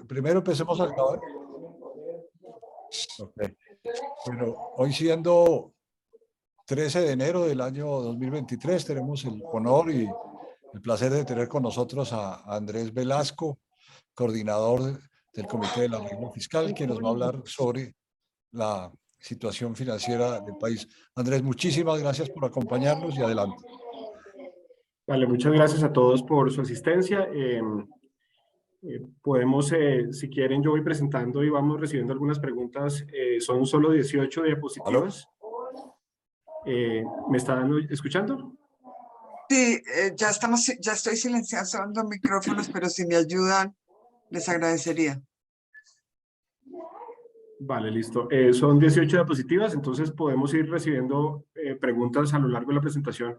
Primero empecemos a acabar. Okay. Bueno, hoy siendo 13 de enero del año 2023, tenemos el honor y el placer de tener con nosotros a Andrés Velasco, coordinador del Comité de la Regla Fiscal, quien nos va a hablar sobre la situación financiera del país. Andrés, muchísimas gracias por acompañarnos y adelante. Vale, muchas gracias a todos por su asistencia. Podemos, si quieren, yo voy presentando y vamos recibiendo algunas preguntas. Son solo 18 diapositivas. ¿Me están escuchando? Sí, ya estoy silenciando micrófonos, pero si me ayudan, les agradecería. Vale, listo. Son 18 diapositivas, entonces podemos ir recibiendo preguntas a lo largo de la presentación.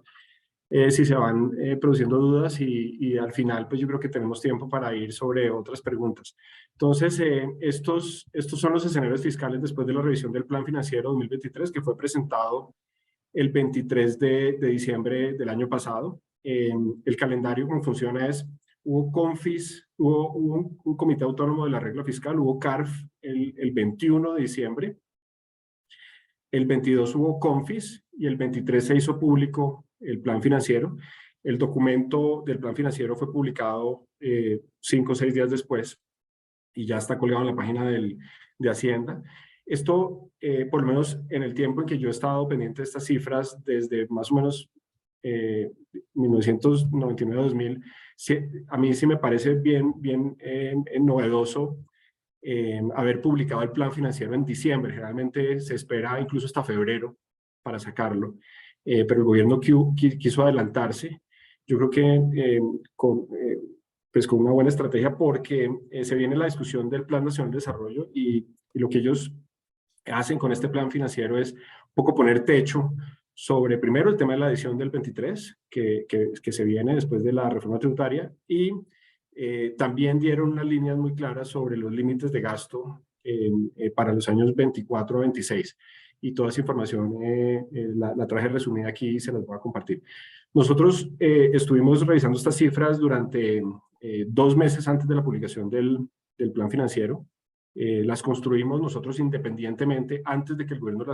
Si se van produciendo dudas y al final, pues yo creo que tenemos tiempo para ir sobre otras preguntas. Entonces, estos son los escenarios fiscales después de la revisión del Plan Financiero 2023, que fue presentado el 23 de diciembre del año pasado. El calendario, como funciona, es: hubo CONFIS, hubo un Comité Autónomo de la Regla Fiscal, hubo CARF el 21 de diciembre. El 22 hubo CONFIS y el 23 se hizo público el plan financiero. El documento del plan financiero fue publicado 5 o 6 días después y ya está colgado en la página de Hacienda. Esto, por lo menos en el tiempo en que yo he estado pendiente de estas cifras, desde más o menos 1999-2000, a mí sí me parece bien novedoso haber publicado el plan financiero en diciembre. Generalmente se espera incluso hasta febrero para sacarlo, pero el gobierno quiso adelantarse. Yo creo que pues con una buena estrategia, porque se viene la discusión del Plan Nacional de Desarrollo y lo que ellos hacen con este plan financiero es un poco poner techo sobre, primero, el tema de la edición del 23, que se viene después de la reforma tributaria, y también dieron unas líneas muy claras sobre los límites de gasto para los años 24 a 26. Y toda esa información la traje resumida aquí y se las voy a compartir. Nosotros estuvimos revisando estas cifras durante 2 meses antes de la publicación del plan financiero. Las construimos nosotros independientemente antes de que el gobierno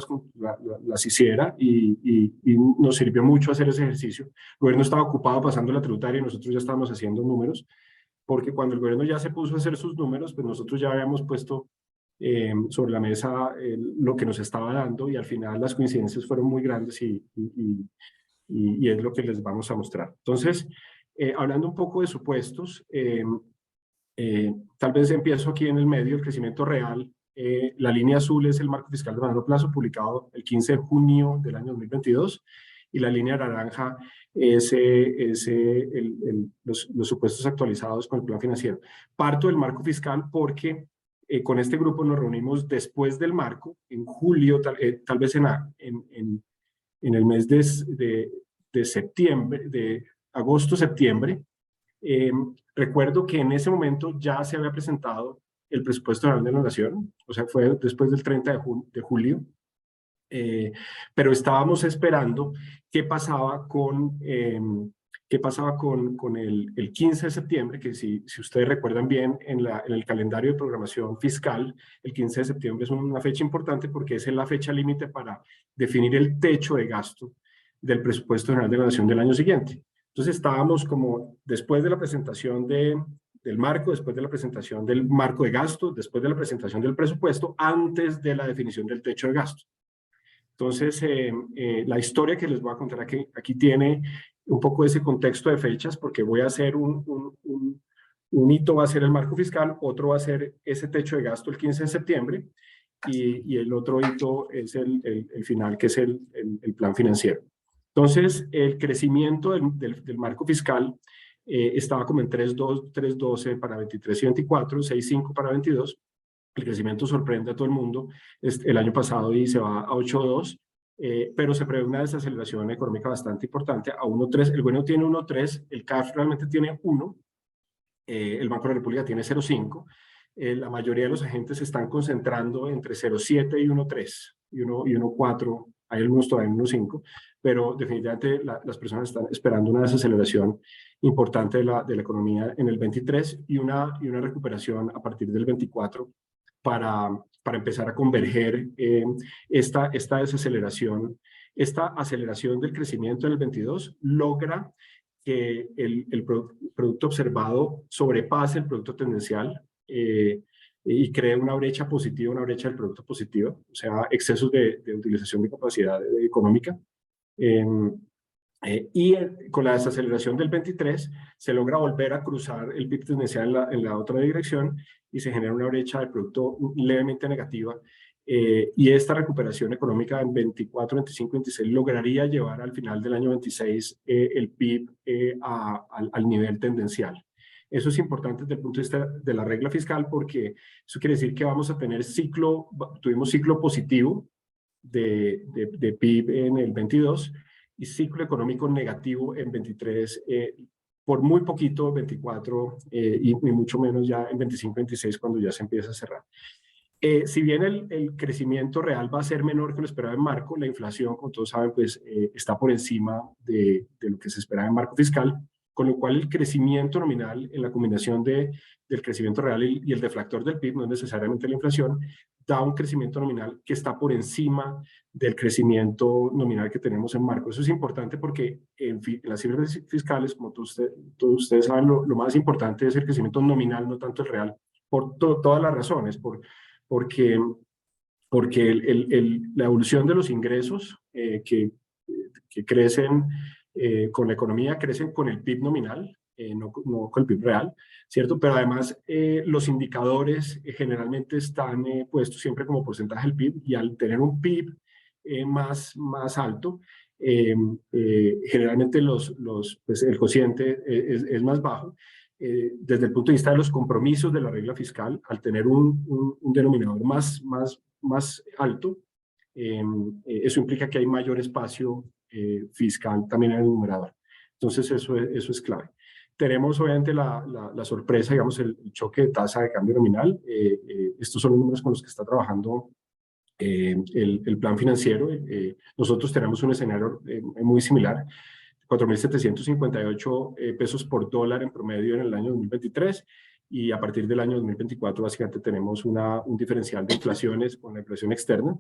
las hiciera y nos sirvió mucho hacer ese ejercicio. El gobierno estaba ocupado pasando la tributaria y nosotros ya estábamos haciendo números, porque cuando el gobierno ya se puso a hacer sus números, pues nosotros ya habíamos puesto sobre la mesa lo que nos estaba dando, y al final las coincidencias fueron muy grandes y es lo que les vamos a mostrar. Entonces, hablando un poco de supuestos, tal vez empiezo aquí en el medio, el crecimiento real. La línea azul es el marco fiscal de mediano plazo, publicado el 15 de junio del año 2022, y la línea naranja es los supuestos actualizados con el plan financiero. Parto del marco fiscal porque con este grupo nos reunimos después del marco, en julio, tal vez en el mes de septiembre, de agosto-septiembre. Recuerdo que en ese momento ya se había presentado el presupuesto general de la Nación, o sea, fue después del 30 de julio, pero estábamos esperando qué pasaba con el 15 de septiembre, que si ustedes recuerdan bien, en el calendario de programación fiscal, el 15 de septiembre es una fecha importante porque es la fecha límite para definir el techo de gasto del presupuesto general de la Nación del año siguiente. Entonces estábamos como después de la presentación del marco, después de la presentación del marco de gasto, después de la presentación del presupuesto, antes de la definición del techo de gasto. Entonces, la historia que les voy a contar aquí tiene un poco ese contexto de fechas, porque voy a hacer un hito, va a ser el marco fiscal, otro va a ser ese techo de gasto el 15 de septiembre, y el otro hito es el final, que es el plan financiero. Entonces, el crecimiento del marco fiscal estaba como en 3.12 para 23 y 24, 6.5 para 22. El crecimiento sorprende a todo el mundo el año pasado y se va a 8.2, pero se prevé una desaceleración económica bastante importante a 1.3. El gobierno tiene 1.3, el CAF realmente tiene 1, el Banco de la República tiene 0.5. La mayoría de los agentes se están concentrando entre 0.7 y 1.3 y 1.4 hay algunos todavía en 1.5, pero definitivamente las personas están esperando una desaceleración importante de la economía en el 23 y una recuperación a partir del 24 para empezar a converger esta desaceleración, esta aceleración del crecimiento en el 22 logra que el producto observado sobrepase el producto tendencial y cree una brecha positiva, una brecha del producto positiva, o sea, excesos de utilización de capacidad económica. Con la desaceleración del 23 se logra volver a cruzar el PIB tendencial en la otra dirección y se genera una brecha de producto levemente negativa. Y esta recuperación económica en 24, 25, 26 lograría llevar al final del año 26 el PIB al nivel tendencial. Eso es importante desde el punto de vista de la regla fiscal porque eso quiere decir que vamos a tener tuvimos ciclo positivo de PIB en el 22 y ciclo económico negativo en 23, por muy poquito 24 y mucho menos ya en 25, 26 cuando ya se empieza a cerrar. Si bien el crecimiento real va a ser menor que lo esperaba en marco, la inflación, como todos saben, pues está por encima de lo que se esperaba en marco fiscal, con lo cual el crecimiento nominal en la combinación del crecimiento real y el deflactor del PIB, no necesariamente la inflación, da un crecimiento nominal que está por encima del crecimiento nominal que tenemos en marco. Eso es importante porque en las cifras fiscales, como todos ustedes saben, lo más importante es el crecimiento nominal, no tanto el real, por todas las razones, porque la evolución de los ingresos que crecen con la economía, crecen con el PIB nominal, no con el PIB real, ¿cierto? Pero además los indicadores generalmente están puestos siempre como porcentaje del PIB y al tener un PIB más alto, generalmente pues el cociente es más bajo. Desde el punto de vista de los compromisos de la regla fiscal, al tener un denominador más alto, eso implica que hay mayor espacio fiscal también en el numerador. Entonces eso es clave. Tenemos obviamente la sorpresa, digamos, el choque de tasa de cambio nominal. Estos son los números con los que está trabajando el plan financiero. Nosotros tenemos un escenario muy similar, 4.758 pesos por dólar en promedio en el año 2023 y a partir del año 2024 básicamente tenemos un diferencial de inflaciones con la inflación externa.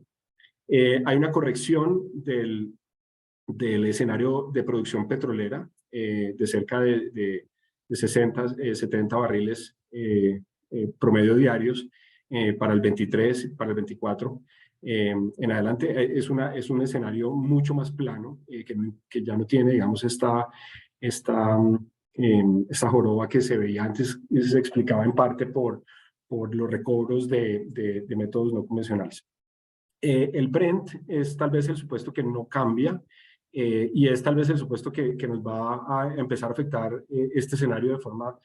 Hay una corrección del escenario de producción petrolera de cerca de 60, 70 barriles promedio diarios para el 23, para el 24. En adelante es un escenario mucho más plano que ya no tiene, digamos, esta joroba que se veía antes y se explicaba en parte por los recobros de métodos no convencionales. El Brent es tal vez el supuesto que no cambia y es tal vez el supuesto que nos va a empezar a afectar este escenario de forma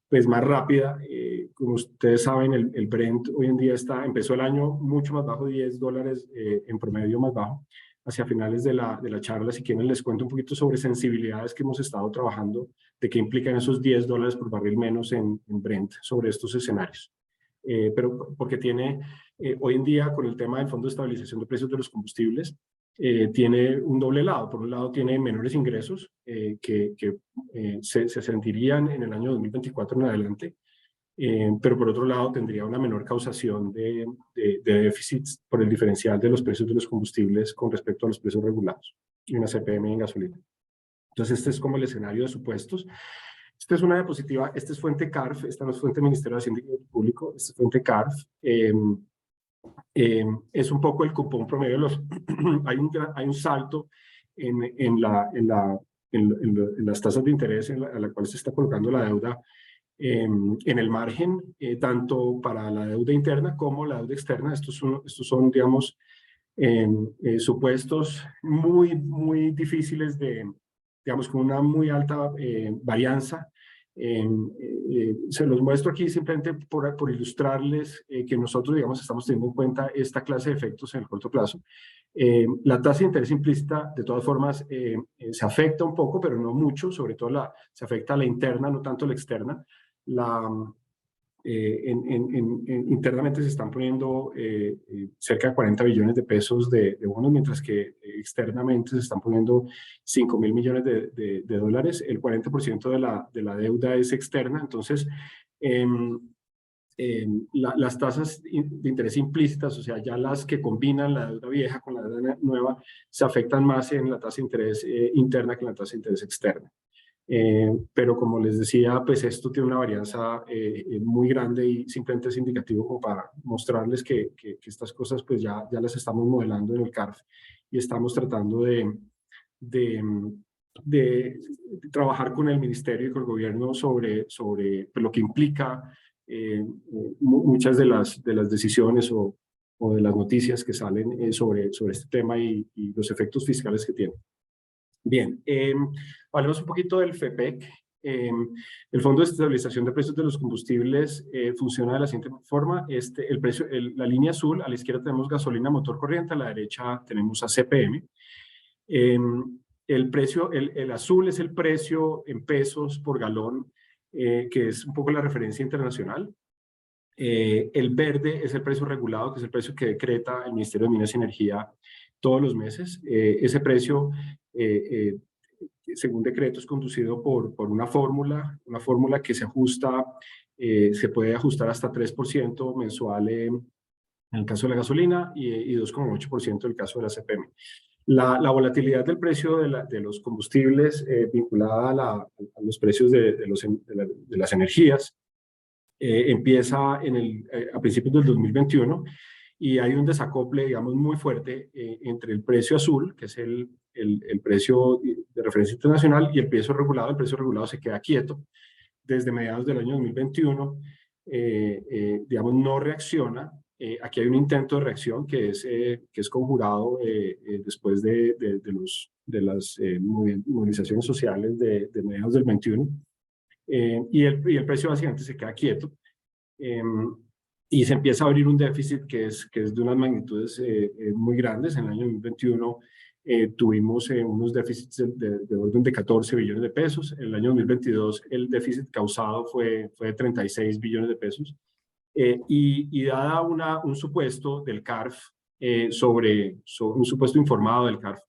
pues más rápida. Como ustedes saben, el Brent hoy en día empezó el año mucho más bajo, $10 en promedio más bajo. Hacia finales de la charla, si quieren, les cuento un poquito sobre sensibilidades que hemos estado trabajando, de qué implican esos $10 por barril menos en Brent sobre estos escenarios. Pero porque hoy en día, con el tema del Fondo de Estabilización de Precios de los Combustibles, tiene un doble lado. Por un lado, tiene menores ingresos que se sentirían en el año 2024 en adelante, pero por otro lado tendría una menor causación de déficits por el diferencial de los precios de los combustibles con respecto a los precios regulados y una CPM en gasolina. Entonces este es como el escenario de supuestos. Esta es una diapositiva, esta es fuente CARF, esta no es fuente Ministerio de Hacienda y Público, esta es fuente CARF. Es un poco el cupón promedio de hay un salto en las tasas de interés a la cual se está colocando la deuda en el margen, tanto para la deuda interna como la deuda externa. Estos son digamos, supuestos muy difíciles digamos, con una muy alta varianza. Se los muestro aquí simplemente por ilustrarles que nosotros, digamos, estamos teniendo en cuenta esta clase de efectos en el corto plazo. La tasa de interés implícita, de todas formas, se afecta un poco, pero no mucho, sobre todo se afecta a la interna, no tanto a la externa. internamente se están poniendo cerca de 40 billones de pesos de bonos, mientras que externamente se están poniendo 5.000 millones de dólares. El 40% de la deuda es externa, entonces las tasas de interés implícitas, o sea, ya las que combinan la deuda vieja con la deuda nueva, se afectan más en la tasa de interés interna que en la tasa de interés externa. Pero como les decía, pues esto tiene una varianza muy grande y simplemente es indicativo como para mostrarles que estas cosas pues ya las estamos modelando en el CARF y estamos tratando de trabajar con el ministerio y con el gobierno sobre pues, lo que implica muchas de las decisiones o de las noticias que salen sobre este tema y los efectos fiscales que tiene. Bien, hablemos un poquito del FEPEC. El Fondo de Estabilización de Precios de los Combustibles funciona de la siguiente forma. La línea azul, a la izquierda tenemos gasolina motor corriente, a la derecha tenemos a CPM. El azul es el precio en pesos por galón, que es un poco la referencia internacional. El verde es el precio regulado, que es el precio que decreta el Ministerio de Minas y Energía todos los meses. Ese precio, según decreto, es conducido por una fórmula que se ajusta, se puede ajustar hasta 3% mensual en el caso de la gasolina y 2,8% en el caso de la CPM. La volatilidad del precio de los combustibles vinculada a los precios de las energías empieza a principios del 2021 y hay un desacople, digamos, muy fuerte entre el precio azul, que es el precio de referencia internacional, y el precio regulado. El precio regulado se queda quieto desde mediados del año 2021, digamos, no reacciona. Aquí hay un intento de reacción que es conjurado después de las movilizaciones sociales de mediados del 21. Y el precio básicamente se queda quieto y se empieza a abrir un déficit que es de unas magnitudes muy grandes. En el año 2021 tuvimos unos déficits de orden de 14 billones de pesos. En el año 2022 el déficit causado fue de 36 billones de pesos. Y dada un supuesto del CARF, sobre un supuesto informado del CARF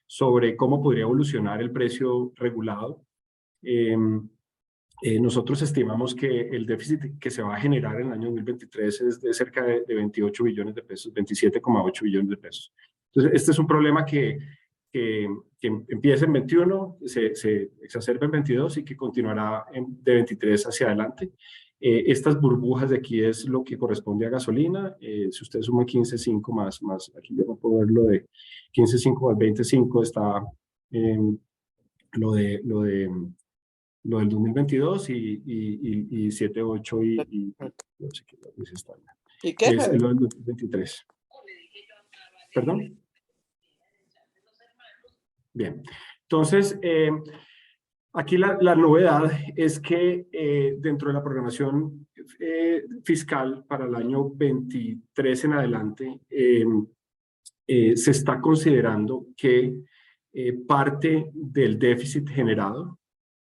sobre cómo podría evolucionar el precio regulado, nosotros estimamos que el déficit que se va a generar en el año 2023 es de cerca de 28 billones de pesos, 27,8 billones de pesos. Entonces, este es un problema que empieza en 21, se exacerba en 22 y que continuará de 23 hacia adelante. Estas burbujas de aquí es lo que corresponde a gasolina. Si usted suma 15.5 más, aquí yo no puedo ver lo de 15.5 más 25, está lo del 2022 y 7.8 y no sé qué dice esta. ¿Y qué es lo del 2023. ¿Perdón? Bien. Entonces, aquí la novedad es que dentro de la programación fiscal para el año 23 en adelante, se está considerando que parte del déficit generado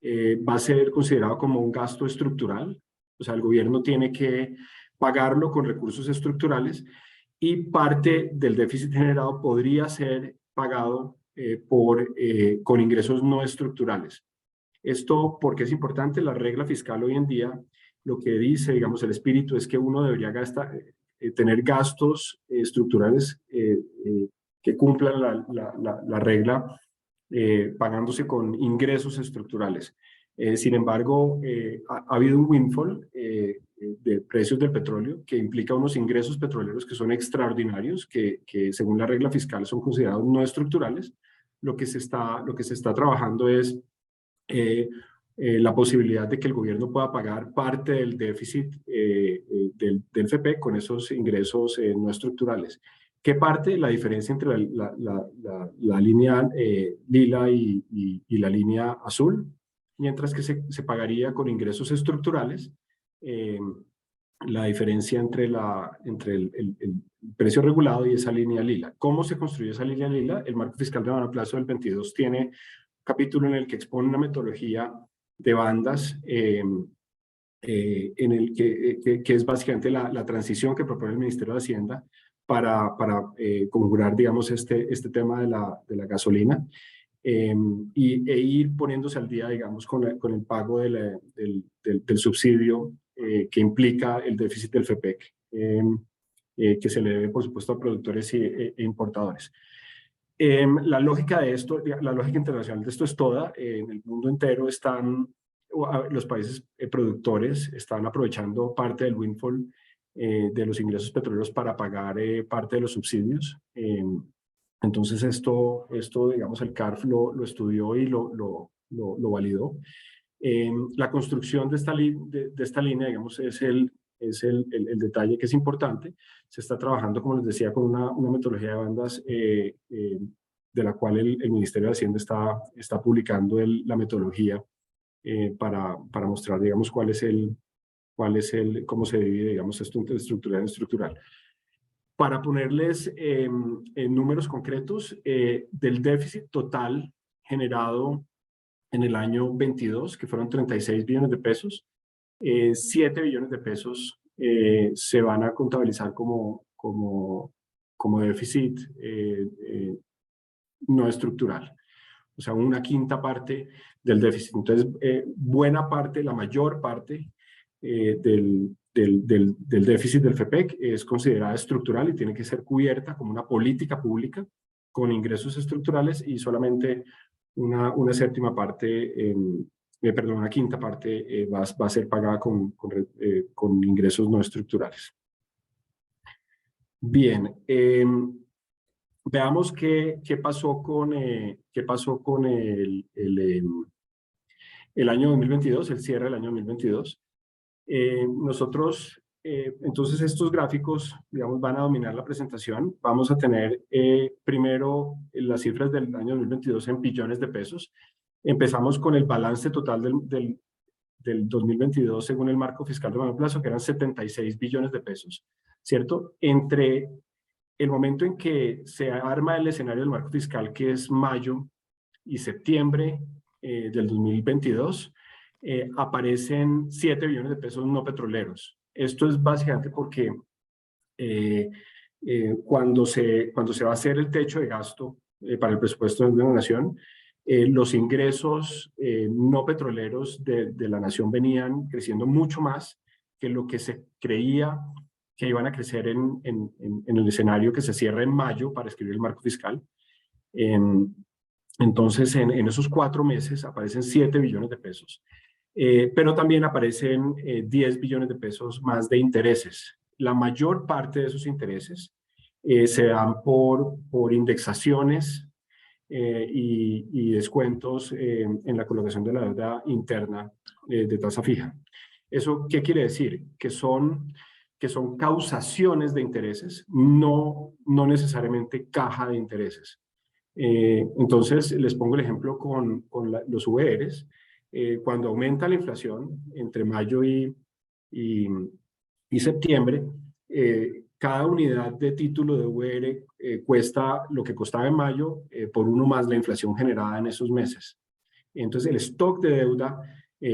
va a ser considerado como un gasto estructural, o sea, el gobierno tiene que pagarlo con recursos estructurales y parte del déficit generado podría ser pagado con ingresos no estructurales. Esto, porque es importante, la regla fiscal hoy en día, lo que dice, digamos, el espíritu es que uno debería tener gastos estructurales que cumplan la regla, pagándose con ingresos estructurales. Sin embargo, ha habido un windfall de precios del petróleo que implica unos ingresos petroleros que son extraordinarios, que según la regla fiscal son considerados no estructurales. Lo que se está trabajando es la posibilidad de que el gobierno pueda pagar parte del déficit del FP con esos ingresos no estructurales. ¿Qué parte? La diferencia entre la línea lila y la línea azul, mientras que se pagaría con ingresos estructurales la diferencia entre el precio regulado y esa línea lila. ¿Cómo se construye esa línea lila? El marco fiscal de mediano plazo del 22 tiene un capítulo en el que expone una metodología de bandas en el que es básicamente la transición que propone el Ministerio de Hacienda para conjurar, digamos, este tema de la gasolina e ir poniéndose al día, digamos, con el pago del subsidio que implica el déficit del FEPEC, que se le debe, por supuesto, a productores e importadores. La lógica de esto, la lógica internacional de esto es toda. En el mundo entero los países productores están aprovechando parte del windfall de los ingresos petroleros para pagar parte de los subsidios. Entonces esto, digamos, el CARF lo estudió y lo validó. La construcción de esta línea, digamos, es el detalle que es importante. Se está trabajando, como les decía, con una metodología de bandas de la cual el Ministerio de Hacienda está publicando la metodología para mostrar, digamos, cómo se divide, digamos, esto entre estructural y estructural. Para ponerles en números concretos, del déficit total generado en el año 22, que fueron 36 billones de pesos, 7 billones de pesos se van a contabilizar como déficit no estructural. O sea, una quinta parte del déficit. Entonces, buena parte, la mayor parte del déficit del FEPEC es considerada estructural y tiene que ser cubierta como una política pública con ingresos estructurales, y solamente una séptima parte, perdón, una quinta parte va a ser pagada con ingresos no estructurales. Bien, veamos qué pasó con el año 2022, el cierre del año 2022. Entonces estos gráficos, digamos, van a dominar la presentación. Vamos a tener primero las cifras del año 2022 en billones de pesos. Empezamos con el balance total del 2022 según el marco fiscal de mediano plazo, que eran 76 billones de pesos, ¿cierto? Entre el momento en que se arma el escenario del marco fiscal, que es mayo y septiembre del 2022, aparecen 7 billones de pesos no petroleros. Esto es básicamente porque cuando se va a hacer el techo de gasto para el presupuesto de la nación, los ingresos no petroleros de la nación venían creciendo mucho más que lo que se creía que iban a crecer en el escenario que se cierra en mayo para escribir el marco fiscal. Entonces, en esos 4 meses aparecen 7 billones de pesos. Pero también aparecen 10 billones de pesos más de intereses. La mayor parte de esos intereses se dan por indexaciones y descuentos en la colocación de la deuda interna de tasa fija. ¿Eso qué quiere decir? Que son causaciones de intereses, no necesariamente caja de intereses. Entonces, les pongo el ejemplo con los VRs. Cuando aumenta la inflación entre mayo y septiembre, cada unidad de título de VR cuesta lo que costaba en mayo por 1 más la inflación generada en esos meses. Entonces, el stock de deuda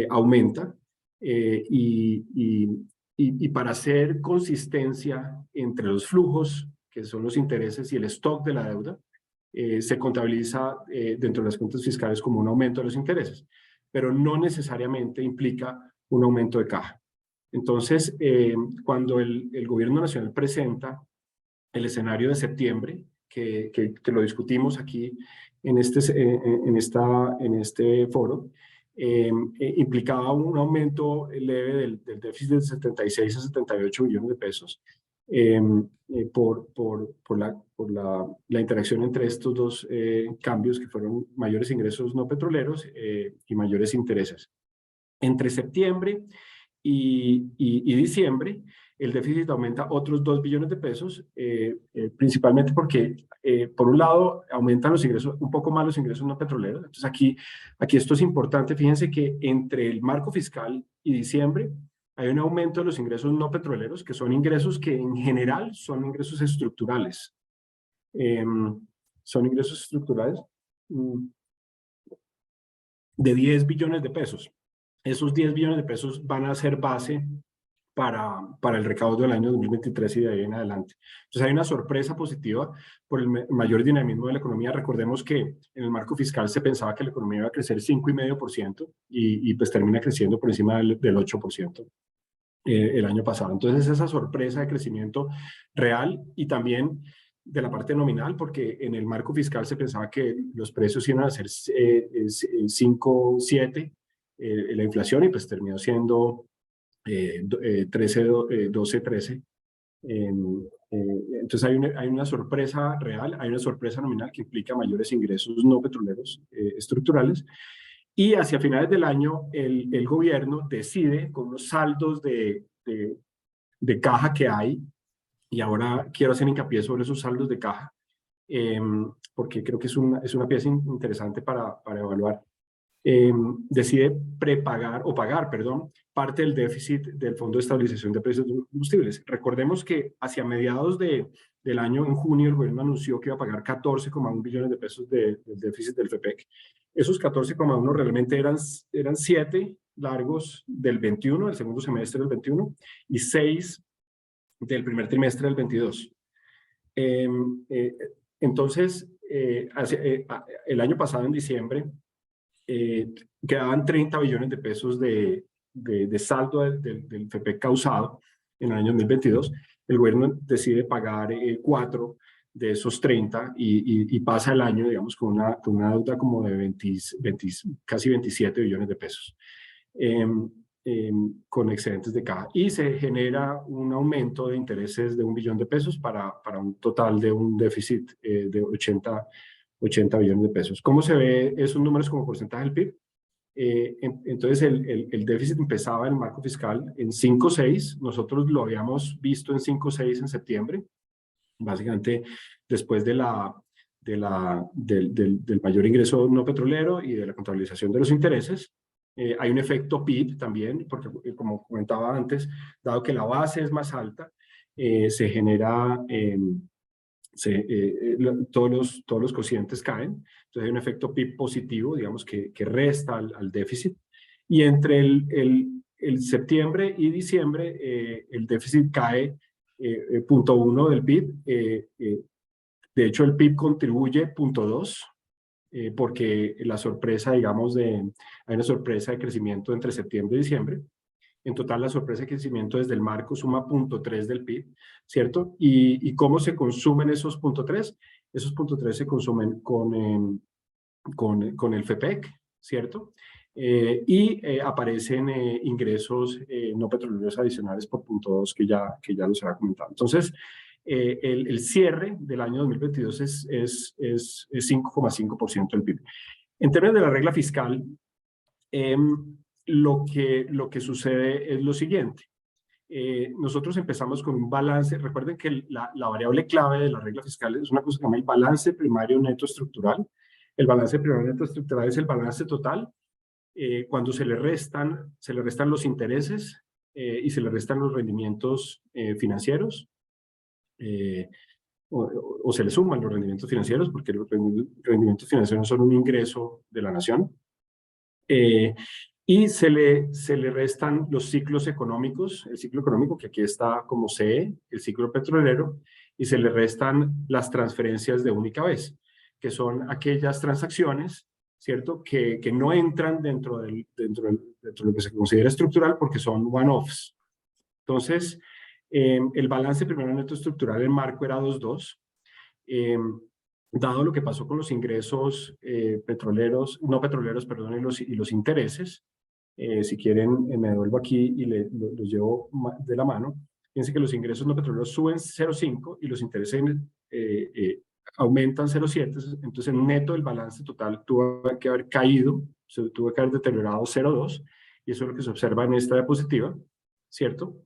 aumenta y para hacer consistencia entre los flujos, que son los intereses, y el stock de la deuda, se contabiliza dentro de las cuentas fiscales como un aumento de los intereses, pero no necesariamente implica un aumento de caja. Entonces, cuando el gobierno nacional presenta el escenario de septiembre, que lo discutimos aquí en este foro, implicaba un aumento leve del déficit de 76 a 78 billones de pesos por la interacción entre estos dos cambios, que fueron mayores ingresos no petroleros y mayores intereses. Entre septiembre y diciembre, el déficit aumenta otros 2 billones de pesos, principalmente porque, por un lado, aumentan los ingresos, un poco más los ingresos no petroleros. Entonces, aquí esto es importante. Fíjense que entre el marco fiscal y diciembre hay un aumento de los ingresos no petroleros, que son ingresos que en general son ingresos estructurales. Son ingresos estructurales de 10 billones de pesos. esos 10 billones de pesos van a ser base para el recaudo del año 2023 y de ahí en adelante. Entonces hay una sorpresa positiva por el mayor dinamismo de la economía. Recordemos que en el marco fiscal se pensaba que la economía iba a crecer 5,5% y pues termina creciendo por encima del 8% el año pasado. Entonces esa sorpresa de crecimiento real y también de la parte nominal, porque en el marco fiscal se pensaba que los precios iban a ser 5, 7, la inflación, y pues terminó siendo 13, 12, 13. Entonces hay una sorpresa real, hay una sorpresa nominal que implica mayores ingresos no petroleros estructurales. Y hacia finales del año el gobierno decide con unos saldos de caja que hay, y ahora quiero hacer hincapié sobre esos saldos de caja, porque creo que es una pieza interesante para evaluar. Decide prepagar o pagar, perdón, parte del déficit del Fondo de Estabilización de Precios de los Combustibles. Recordemos que hacia mediados del año, en junio, el gobierno anunció que iba a pagar 14,1 billones de pesos del déficit del FEPEC. Esos 14,1 realmente eran 7 largos del 21, del segundo semestre del 21, y 6 del primer trimestre del 22. Entonces, el año pasado, en diciembre, quedaban 30 billones de pesos de saldo del FEPEC causado en el año 2022. El gobierno decide pagar 4 de esos 30 y pasa el año, digamos, con una deuda como de casi 27 billones de pesos, con excedentes de caja. Y se genera un aumento de intereses de 1 billón de pesos para un total de un déficit de 80 billones de pesos. ¿Cómo se ve esos números como porcentaje del PIB? Entonces el déficit empezaba en el marco fiscal en 5,6. Nosotros lo habíamos visto en 5,6 en septiembre, básicamente después del mayor ingreso no petrolero y de la contabilización de los intereses. Hay un efecto PIB también, porque como comentaba antes, dado que la base es más alta, se genera... todos los cocientes caen, entonces hay un efecto PIB positivo, digamos, que resta al déficit, y entre el septiembre y diciembre el déficit cae 0,1 del PIB, de hecho el PIB contribuye 0,2, porque la sorpresa, digamos, hay una sorpresa de crecimiento entre septiembre y diciembre. En total, la sorpresa de crecimiento desde el marco suma 0,3 del PIB, ¿cierto? ¿Y cómo se consumen esos 0,3? Esos 0,3 se consumen con el FEPEC, ¿cierto? Aparecen ingresos no petroleros adicionales por 0,2 que ya los había comentado. Entonces, el cierre del año 2022 es 5,5% del PIB. En términos de la regla fiscal, lo que sucede es lo siguiente. Nosotros empezamos con un balance. Recuerden que la variable clave de la regla fiscal es una cosa que se llama el balance primario neto estructural. El balance primario neto estructural es el balance total cuando se le restan los intereses y se le restan los rendimientos financieros, o se le suman los rendimientos financieros, porque los rendimientos financieros son un ingreso de la nación. Y se le restan los ciclos económicos, el ciclo económico que aquí está como CE, el ciclo petrolero, y se le restan las transferencias de única vez, que son aquellas transacciones, ¿cierto?, que no entran dentro de lo que se considera estructural porque son one-offs. Entonces, el balance primero neto estructural en marco era 2,2. Dado lo que pasó con los ingresos no petroleros, perdón, y los intereses, si quieren me devuelvo aquí y los llevo de la mano. Fíjense que los ingresos no petroleros suben 0,5 y los intereses aumentan 0,7, entonces el neto del balance total tuvo que haber caído, tuvo que haber deteriorado 0,2, y eso es lo que se observa en esta diapositiva, ¿cierto?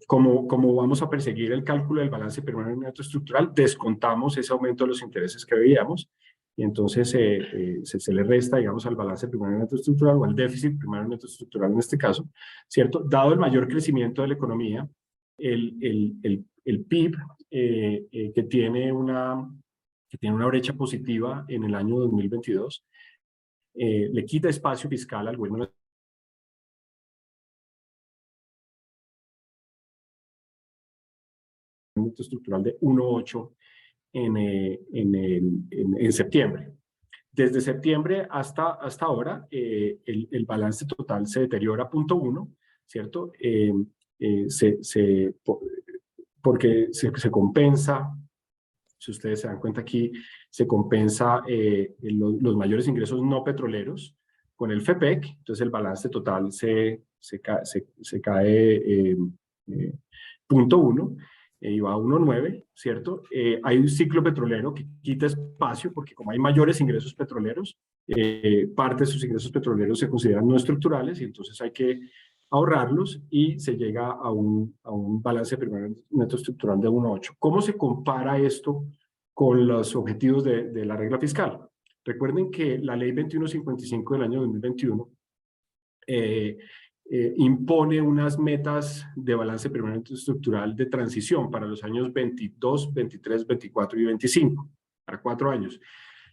Como vamos a perseguir el cálculo del balance primario neto estructural, descontamos ese aumento de los intereses que veíamos, y entonces se le resta, digamos, al balance primario neto estructural o al déficit primario neto estructural en este caso, ¿cierto? Dado el mayor crecimiento de la economía, el PIB que tiene una brecha positiva en el año 2022, le quita espacio fiscal al gobierno primero neto estructural de 1.8 en septiembre. Desde septiembre hasta ahora, el balance total se deteriora a 0.1, ¿cierto? Porque se compensa, si ustedes se dan cuenta aquí, se compensa los mayores ingresos no petroleros con el FEPEC, entonces el balance total se cae 0.1 y va a 1.9, ¿cierto? Hay un ciclo petrolero que quita espacio porque como hay mayores ingresos petroleros, parte de sus ingresos petroleros se consideran no estructurales y entonces hay que ahorrarlos y se llega a un balance primario neto estructural de 1.8. ¿Cómo se compara esto con los objetivos de la regla fiscal? Recuerden que la ley 2155 del año 2021 impone unas metas de balance primario neto estructural de transición para los años 22, 23, 24 y 25, para 4 años.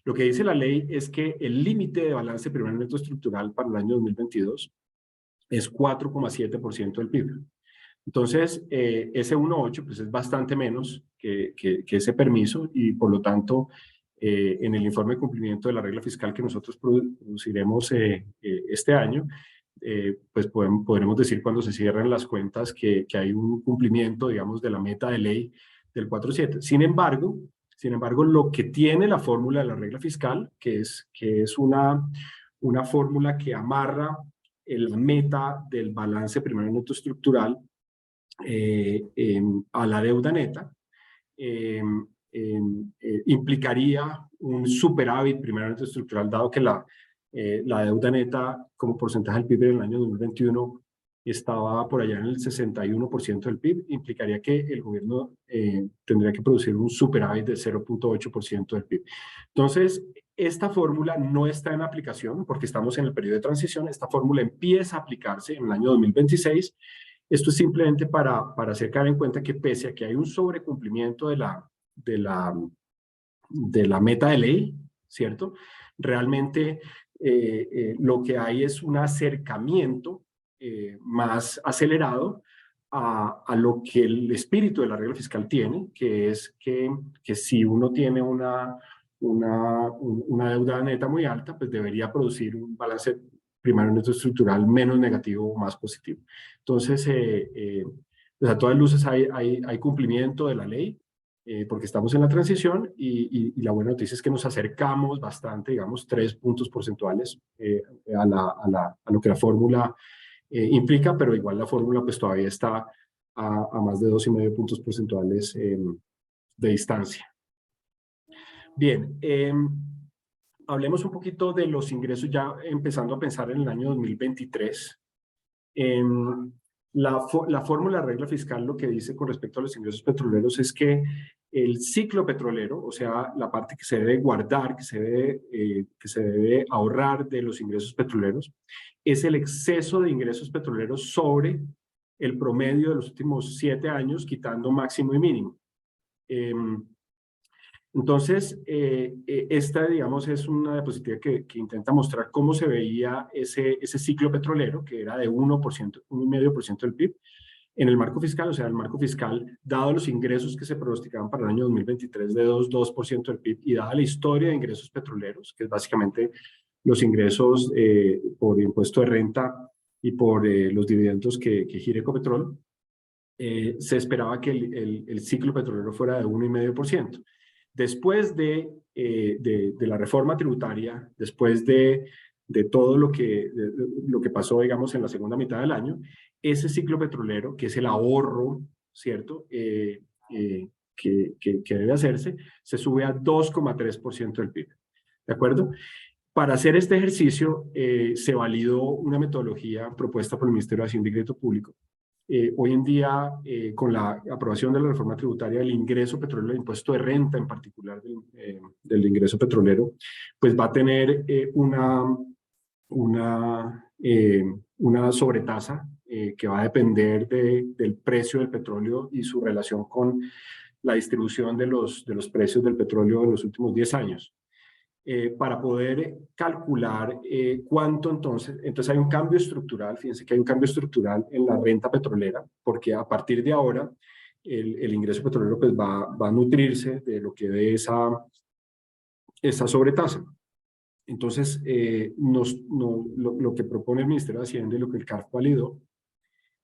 Lo que dice la ley es que el límite de balance primario neto estructural para el año 2022 es 4,7% del PIB. Entonces, ese 1.8 pues es bastante menos que ese permiso y por lo tanto, en el informe de cumplimiento de la regla fiscal que nosotros produciremos este año, pues podremos decir cuando se cierren las cuentas que hay un cumplimiento, digamos, de la meta de ley del 4.7. Sin embargo, lo que tiene la fórmula de la regla fiscal, que es una fórmula que amarra la meta del balance primario neto estructural a la deuda neta, implicaría un superávit primario neto estructural, dado que la deuda neta como porcentaje del PIB en el año 2021 estaba por allá en el 61% del PIB, implicaría que el gobierno tendría que producir un superávit de 0.8% del PIB. Entonces, esta fórmula no está en aplicación porque estamos en el periodo de transición. Esta fórmula empieza a aplicarse en el año 2026. Esto es simplemente para hacer caer en cuenta que pese a que hay un sobrecumplimiento de la meta de ley, ¿cierto? Realmente lo que hay es un acercamiento más acelerado a lo que el espíritu de la regla fiscal tiene, que es que si uno tiene una deuda neta muy alta, pues debería producir un balance primario neto estructural menos negativo o más positivo. Entonces, pues a todas luces hay cumplimiento de la ley, porque estamos en la transición y la buena noticia es que nos acercamos bastante, digamos, 3 puntos porcentuales a lo que la fórmula implica, pero igual la fórmula pues todavía está a más de 2,5 puntos porcentuales de distancia. Bien, hablemos un poquito de los ingresos ya empezando a pensar en el año 2023. La fórmula regla fiscal lo que dice con respecto a los ingresos petroleros es que el ciclo petrolero, o sea, la parte que se debe guardar, que se debe ahorrar de los ingresos petroleros, es el exceso de ingresos petroleros sobre el promedio de los últimos 7 años, quitando máximo y mínimo. Entonces, esta, digamos, es una diapositiva que intenta mostrar cómo se veía ese ciclo petrolero, que era de 1,5% del PIB, en el marco fiscal. O sea, el marco fiscal, dado los ingresos que se pronosticaban para el año 2023 de 2% del PIB, y dada la historia de ingresos petroleros, que es básicamente los ingresos por impuesto de renta y por los dividendos que gira Ecopetrol, se esperaba que el ciclo petrolero fuera de 1,5%. Después de la reforma tributaria, después de todo lo que pasó, digamos, en la segunda mitad del año, ese ciclo petrolero, que es el ahorro, ¿cierto?, que debe hacerse, se sube a 2,3% del PIB. ¿De acuerdo? Para hacer este ejercicio, se validó una metodología propuesta por el Ministerio de Hacienda y Crédito Público. Hoy en día, con la aprobación de la reforma tributaria, el ingreso petrolero, el impuesto de renta en particular del ingreso petrolero, pues va a tener una sobretasa que va a depender del precio del petróleo y su relación con la distribución de los precios del petróleo en los últimos 10 años. Para poder calcular cuánto entonces hay un cambio estructural. Fíjense que hay un cambio estructural en la renta petrolera, porque a partir de ahora el ingreso petrolero pues va a nutrirse de lo que dé esa sobretasa. Entonces, lo que propone el Ministerio de Hacienda y lo que el CARF validó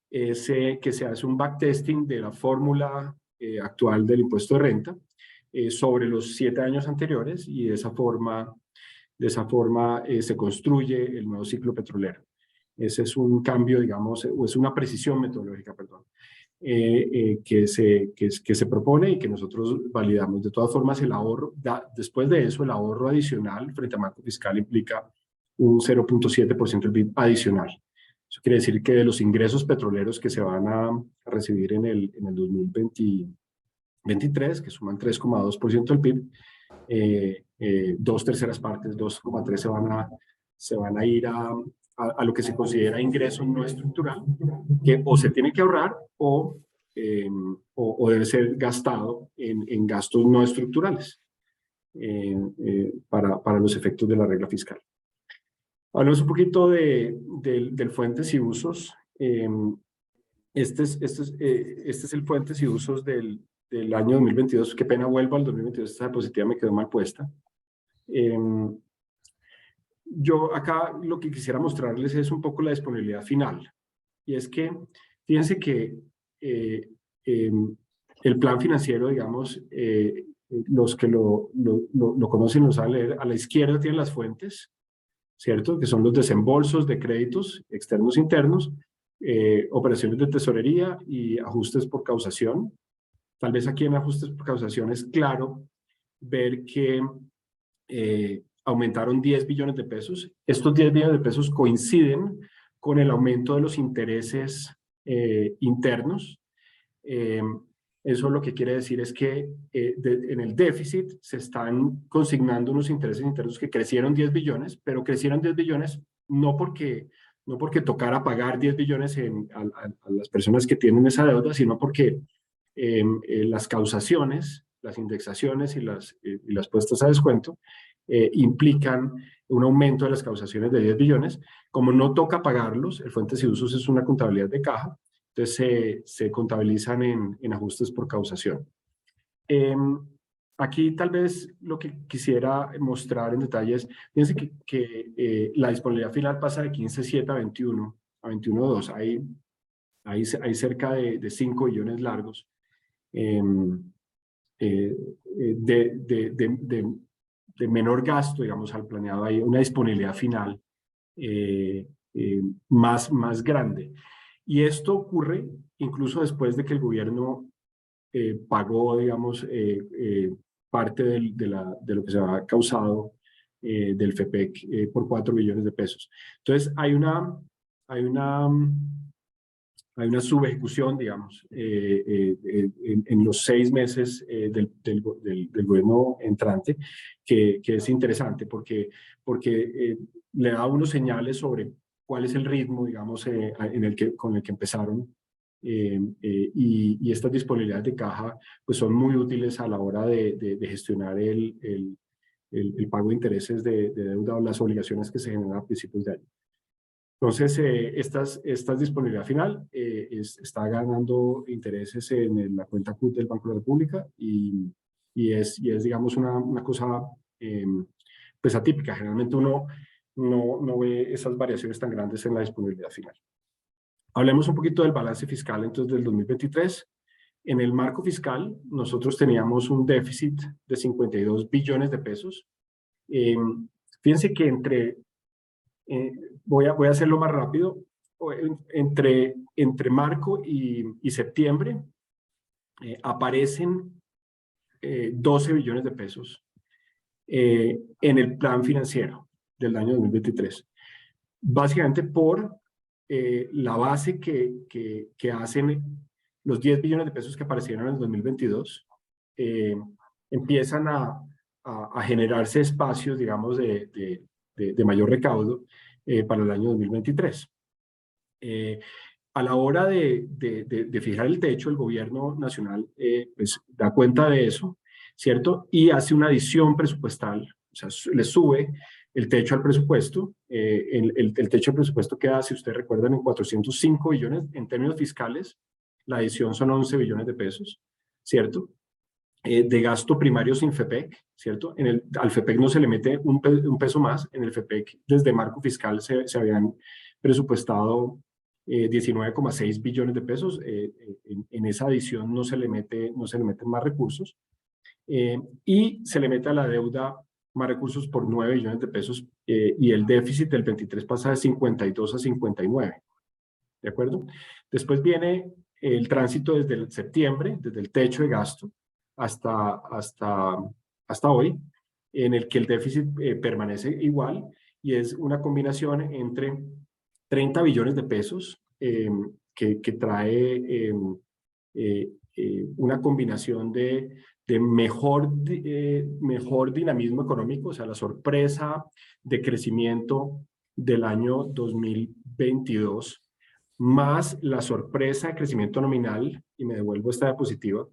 es que se hace un backtesting de la fórmula actual del impuesto de renta sobre los 7 años anteriores, y de esa forma se construye el nuevo ciclo petrolero. Ese es un cambio, digamos, o es una precisión metodológica, perdón, que se propone y que nosotros validamos. De todas formas, el ahorro, después de eso, el ahorro adicional frente a marco fiscal implica un 0.7% del PIB adicional. Eso quiere decir que de los ingresos petroleros que se van a recibir en el 2023, que suman 3,2% del PIB, 2/3 partes, 2,3 se van a ir a lo que se considera ingreso no estructural, que o se tiene que ahorrar o debe ser gastado en gastos no estructurales para los efectos de la regla fiscal. Hablamos un poquito del fuentes y usos. Este es el fuentes y usos del año 2022. Qué pena, vuelvo al 2022, esta diapositiva me quedó mal puesta. Yo acá lo que quisiera mostrarles es un poco la disponibilidad final. Y es que, fíjense que el plan financiero, digamos, los que lo conocen lo saben leer, a la izquierda tienen las fuentes, ¿cierto? Que son los desembolsos de créditos externos e internos, operaciones de tesorería y ajustes por causación. Tal vez aquí en ajustes por causación es claro ver que aumentaron 10 billones de pesos. Estos 10 billones de pesos coinciden con el aumento de los intereses internos. Eso lo que quiere decir es que en el déficit se están consignando unos intereses internos que crecieron 10 billones, pero crecieron 10 billones no porque tocara pagar 10 billones a las personas que tienen esa deuda, sino porque las causaciones, las indexaciones y las puestas a descuento implican un aumento de las causaciones de 10 billones. Como no toca pagarlos, el fuentes y usos es una contabilidad de caja, entonces se contabilizan en ajustes por causación. Aquí tal vez lo que quisiera mostrar en detalle es, fíjense que la disponibilidad final pasa de 15.7 a 21.2. Hay cerca de 5 billones largos de menor gasto, digamos, al planeado. Hay una disponibilidad final más grande. Y esto ocurre incluso después de que el gobierno pagó, digamos, parte de lo que se ha causado del FEPEC por 4 billones de pesos. Entonces, hay una subejecución, digamos, en los 6 meses del gobierno entrante, que es interesante porque le da unos señales sobre cuál es el ritmo, digamos, con el que empezaron. Y estas disponibilidades de caja pues son muy útiles a la hora de gestionar el pago de intereses de deuda o las obligaciones que se generan a principios de año. Entonces, esta disponibilidad final está ganando intereses en la cuenta CUT del Banco de la República y es digamos, una cosa pues atípica. Generalmente uno no ve esas variaciones tan grandes en la disponibilidad final. Hablemos un poquito del balance fiscal entonces del 2023. En el marco fiscal nosotros teníamos un déficit de 52 billones de pesos. Fíjense que voy a hacerlo más rápido. Entre marco y septiembre aparecen 12 billones de pesos en el plan financiero del año 2023. Básicamente por la base que hacen los 10 billones de pesos que aparecieron en el 2022, empiezan a generarse espacios, digamos, de mayor recaudo para el año 2023. A la hora de fijar el techo, el gobierno nacional pues, da cuenta de eso, ¿cierto? Y hace una adición presupuestal, o sea, le sube el techo al presupuesto. El techo del presupuesto queda, si ustedes recuerdan, en 405 billones en términos fiscales, la adición son 11 billones de pesos, ¿cierto? De gasto primario sin FEPEC, ¿cierto? Al FEPEC no se le mete un peso más. En el FEPEC, desde marco fiscal, se habían presupuestado 19,6 billones de pesos. En esa adición no se le meten más recursos. Y se le mete a la deuda más recursos por 9 billones de pesos y el déficit del 23 pasa de 52 a 59. ¿De acuerdo? Después viene el tránsito desde el septiembre, desde el techo de gasto, hasta hoy, en el que el déficit permanece igual y es una combinación entre 30 billones de pesos que trae una combinación de mejor dinamismo económico, o sea, la sorpresa de crecimiento del año 2022, más la sorpresa de crecimiento nominal, y me devuelvo esta diapositiva,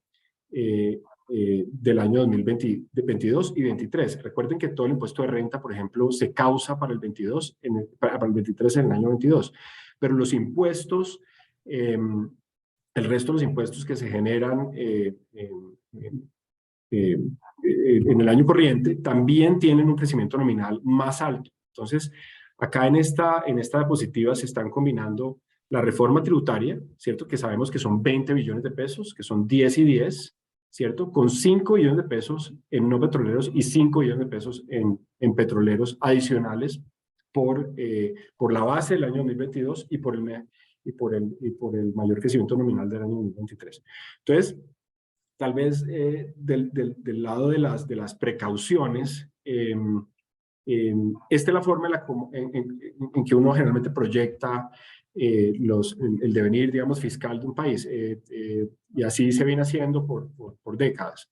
del año 2022 y 2023. Recuerden que todo el impuesto de renta, por ejemplo, se causa para el 22, para el 23 en el año 22, pero los impuestos, el resto de los impuestos que se generan en el año corriente también tienen un crecimiento nominal más alto. Entonces, acá en esta diapositiva se están combinando la reforma tributaria, ¿cierto? Que sabemos que son 20 billones de pesos, que son 10 y 10, ¿cierto? Con 5 billones de pesos en no petroleros y 5 billones de pesos en petroleros adicionales por la base del año 2022 y por el mayor crecimiento nominal del año 2023. Entonces, tal vez del lado de las precauciones, esta es la forma en que uno generalmente proyecta el devenir, digamos, fiscal de un país. Y así se viene haciendo por décadas.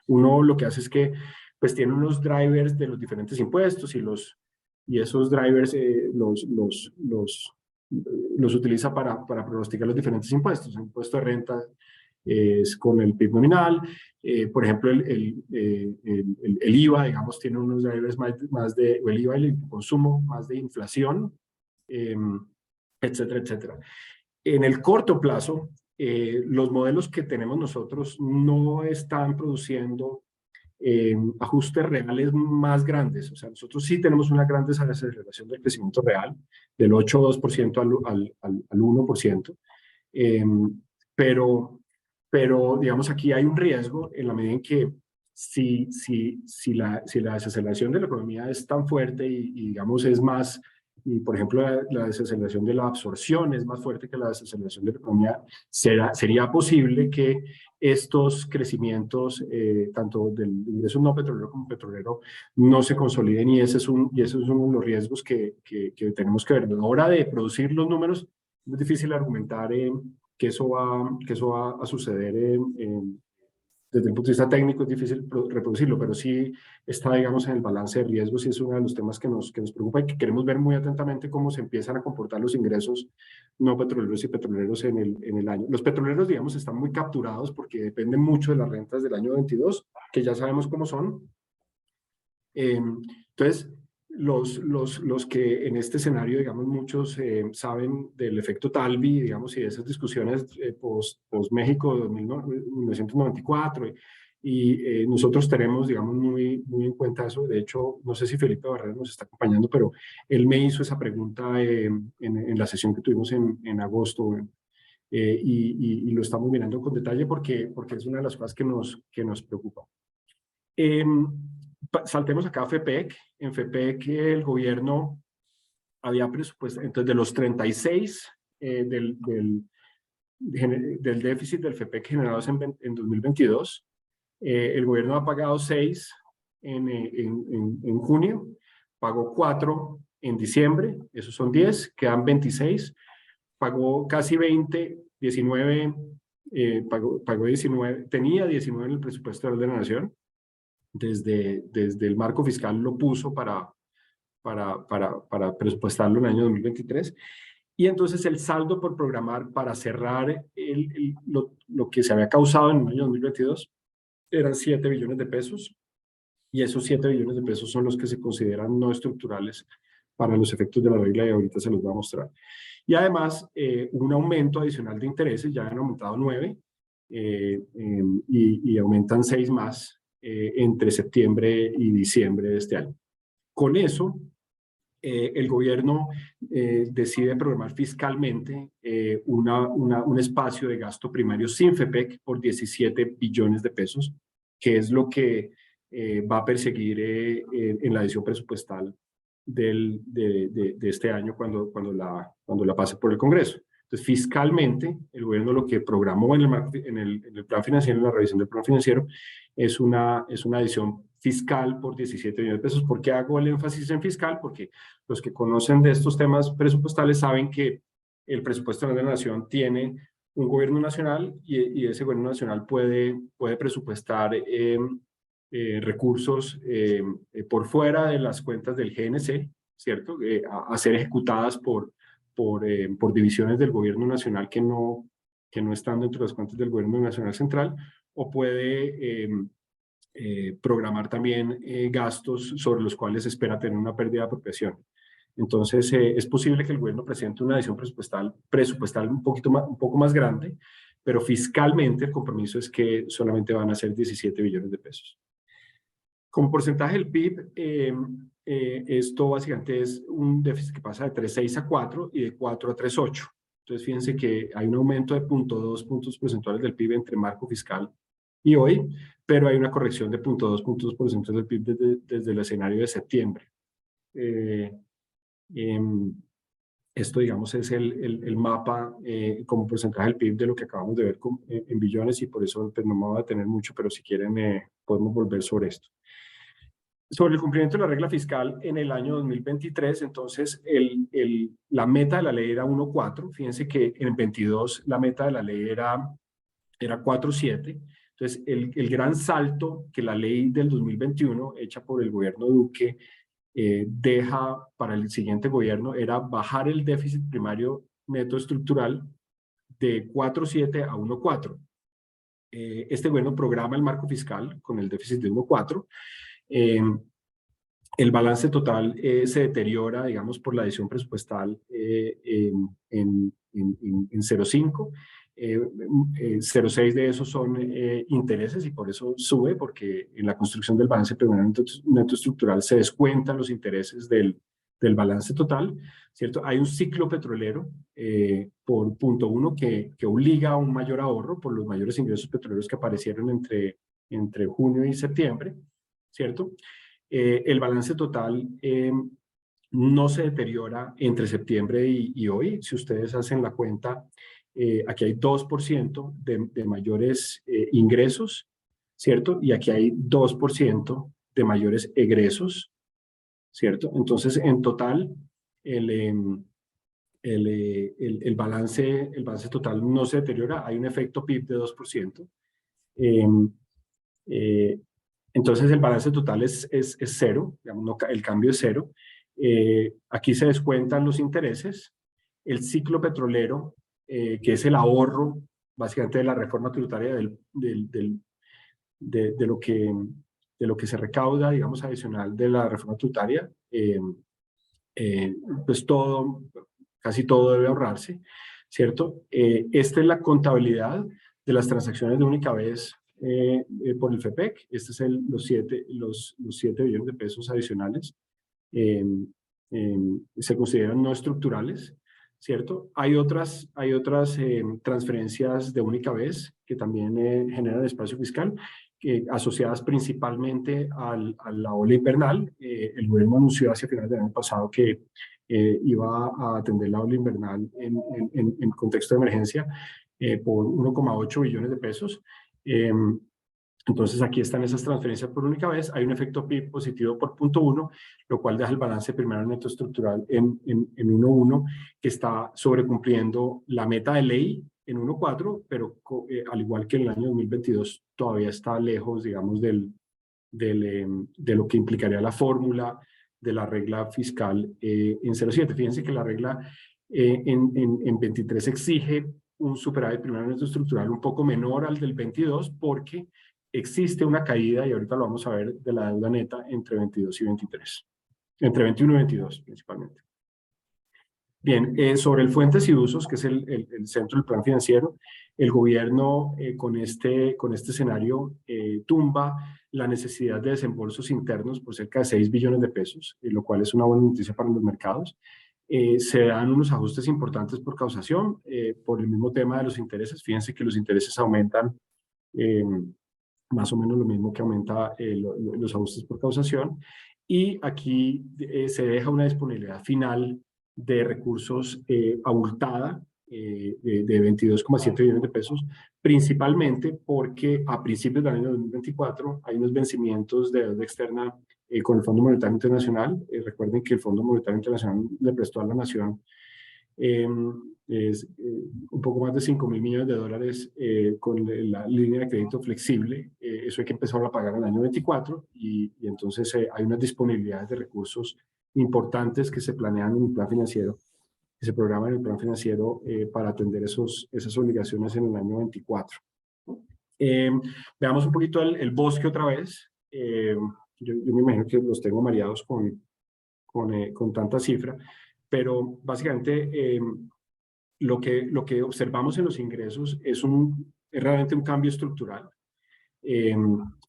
Uno lo que hace es que pues tiene unos drivers de los diferentes impuestos y esos drivers los utiliza para pronosticar los diferentes impuestos. El impuesto de renta es con el PIB nominal. Por ejemplo, el IVA, digamos, tiene unos drivers más de, o el IVA y el consumo, más de inflación, etcétera, etcétera. En el corto plazo, los modelos que tenemos nosotros no están produciendo ajustes reales más grandes. O sea, nosotros sí tenemos una gran desaceleración del crecimiento real, del 8,2% al 1%. Pero, digamos, aquí hay un riesgo en la medida en que si la desaceleración de la economía es tan fuerte y digamos, es más, y por ejemplo, la desaceleración de la absorción es más fuerte que la desaceleración de la economía, sería posible que estos crecimientos, tanto del ingreso no petrolero como petrolero, no se consoliden y ese es uno de los riesgos que tenemos que ver. A la hora de producir los números, es difícil argumentar que eso va a suceder desde el punto de vista técnico. Es difícil reproducirlo, pero sí está, digamos, en el balance de riesgos y es uno de los temas que nos preocupa y que queremos ver muy atentamente cómo se empiezan a comportar los ingresos no petroleros y petroleros en el año. Los petroleros, digamos, están muy capturados porque dependen mucho de las rentas del año 22, que ya sabemos cómo son. Entonces, los que en este escenario, digamos, muchos saben del efecto Talvi, digamos, y de esas discusiones post México 1994, y nosotros tenemos, digamos, muy en cuenta eso. De hecho, no sé si Felipe Barrera nos está acompañando, pero él me hizo esa pregunta en la sesión que tuvimos en agosto, y lo estamos mirando con detalle porque es una de las cosas que nos preocupa. Saltemos acá a FEPEC. En FEPEC el gobierno había presupuesto, entonces de los 36 del déficit del FEPEC generados en 2022, el gobierno ha pagado 6 en junio, pagó 4 en diciembre, esos son 10, quedan 26, pagó casi 20, 19, pagó 19, tenía 19 en el presupuesto de la Nación. Desde el marco fiscal lo puso para presupuestarlo en el año 2023. Y entonces el saldo por programar para cerrar lo que se había causado en el año 2022 eran 7 billones de pesos. Y esos 7 billones de pesos son los que se consideran no estructurales para los efectos de la regla y ahorita se los voy a mostrar. Y además, un aumento adicional de intereses, ya han aumentado 9 y aumentan 6 más entre septiembre y diciembre de este año. Con eso, el gobierno decide programar fiscalmente un espacio de gasto primario sin FEPEC por 17 billones de pesos, que es lo que va a perseguir en la edición presupuestal de este año cuando la pase por el Congreso. Entonces, fiscalmente, el gobierno lo que programó en el plan financiero, en la revisión del plan financiero, es una edición fiscal por 17 billones de pesos. ¿Por qué hago el énfasis en fiscal? Porque los que conocen de estos temas presupuestales saben que el presupuesto de la nación tiene un gobierno nacional y ese gobierno nacional puede presupuestar recursos por fuera de las cuentas del GNC, ¿cierto? A ser ejecutadas por divisiones del gobierno nacional que no están dentro de las cuentas del gobierno nacional central, o puede programar también gastos sobre los cuales espera tener una pérdida de apropiación. Entonces, es posible que el gobierno presente una adición presupuestal un poco más grande, pero fiscalmente el compromiso es que solamente van a ser 17 billones de pesos. Como porcentaje del PIB, esto básicamente es un déficit que pasa de 3.6 a 4 y de 4 a 3.8. Entonces, fíjense que hay un aumento de 0.2 puntos porcentuales del PIB entre marco fiscal y hoy, pero hay una corrección de 0.2 puntos porcentuales del PIB desde el escenario de septiembre. Esto, digamos, es el mapa como porcentaje del PIB de lo que acabamos de ver en billones, y por eso pues, no me voy a detener mucho, pero si quieren podemos volver sobre esto. Sobre el cumplimiento de la regla fiscal en el año 2023, entonces la meta de la ley era 1.4. Fíjense que en el 22 la meta de la ley era 4.7. Entonces, el gran salto que la ley del 2021, hecha por el gobierno Duque, deja para el siguiente gobierno era bajar el déficit primario neto estructural de 4.7 a 1.4. Este gobierno programa el marco fiscal con el déficit de 1.4. El balance total se deteriora, digamos, por la adición presupuestal en 0.5. 0.6 de esos son intereses, y por eso sube, porque en la construcción del balance primario neto estructural se descuentan los intereses del balance total, ¿cierto? Hay un ciclo petrolero por punto 1 que obliga a un mayor ahorro por los mayores ingresos petroleros que aparecieron entre junio y septiembre, ¿cierto? El balance total no se deteriora entre septiembre y hoy. Si ustedes hacen la cuenta, aquí hay 2% de mayores ingresos, ¿cierto? Y aquí hay 2% de mayores egresos, ¿cierto? Entonces, en total, el balance total no se deteriora. Hay un efecto PIB de 2%. Entonces, el balance total es cero, digamos, el cambio es cero. Aquí se descuentan los intereses. El ciclo petrolero, que es el ahorro, básicamente, de la reforma tributaria de lo que se recauda, digamos, adicional de la reforma tributaria, pues casi todo debe ahorrarse, ¿cierto? Esta es la contabilidad de las transacciones de única vez por el FEPEC. Este es los 7 billones de pesos adicionales. Se consideran no estructurales, ¿cierto? Hay otras transferencias de única vez que también generan espacio fiscal, asociadas principalmente a la ola invernal. El gobierno anunció hacia finales del año pasado que iba a atender la ola invernal en contexto de emergencia por 1.8 billones de pesos. Entonces, aquí están esas transferencias por única vez. Hay un efecto PIB positivo por 0.1, lo cual deja el balance primario neto estructural en 1.1, que está sobrecumpliendo la meta de ley en 1.4, pero al igual que en el año 2022, todavía está lejos, digamos, de lo que implicaría la fórmula de la regla fiscal en 0.7. Fíjense que la regla en 23 exige un superávit primario neto estructural un poco menor al del 22, porque existe una caída, y ahorita lo vamos a ver, de la deuda neta entre 22 y 23. entre 21 y 22 principalmente. Bien, sobre el fuentes y usos, que es el centro del plan financiero, el gobierno con este escenario tumba la necesidad de desembolsos internos por cerca de 6 billones de pesos, lo cual es una buena noticia para los mercados. Se dan unos ajustes importantes por causación, por el mismo tema de los intereses. Fíjense que los intereses aumentan más o menos lo mismo que aumenta los ajustes por causación. Y aquí se deja una disponibilidad final de recursos abultada de 22,7 billones de pesos, principalmente porque a principios del año 2024 hay unos vencimientos de deuda externa con el Fondo Monetario Internacional. Recuerden que el Fondo Monetario Internacional le prestó a la nación un poco más de 5.000 millones de dólares con la línea de crédito flexible. Eso hay que empezar a pagar en el año 24 y entonces hay unas disponibilidades de recursos importantes que se planean en el plan financiero, que se programan en el plan financiero para atender esas obligaciones en el año 24. Veamos un poquito el bosque otra vez. Yo me imagino que los tengo mareados con tanta cifra, pero básicamente lo que observamos en los ingresos es realmente un cambio estructural.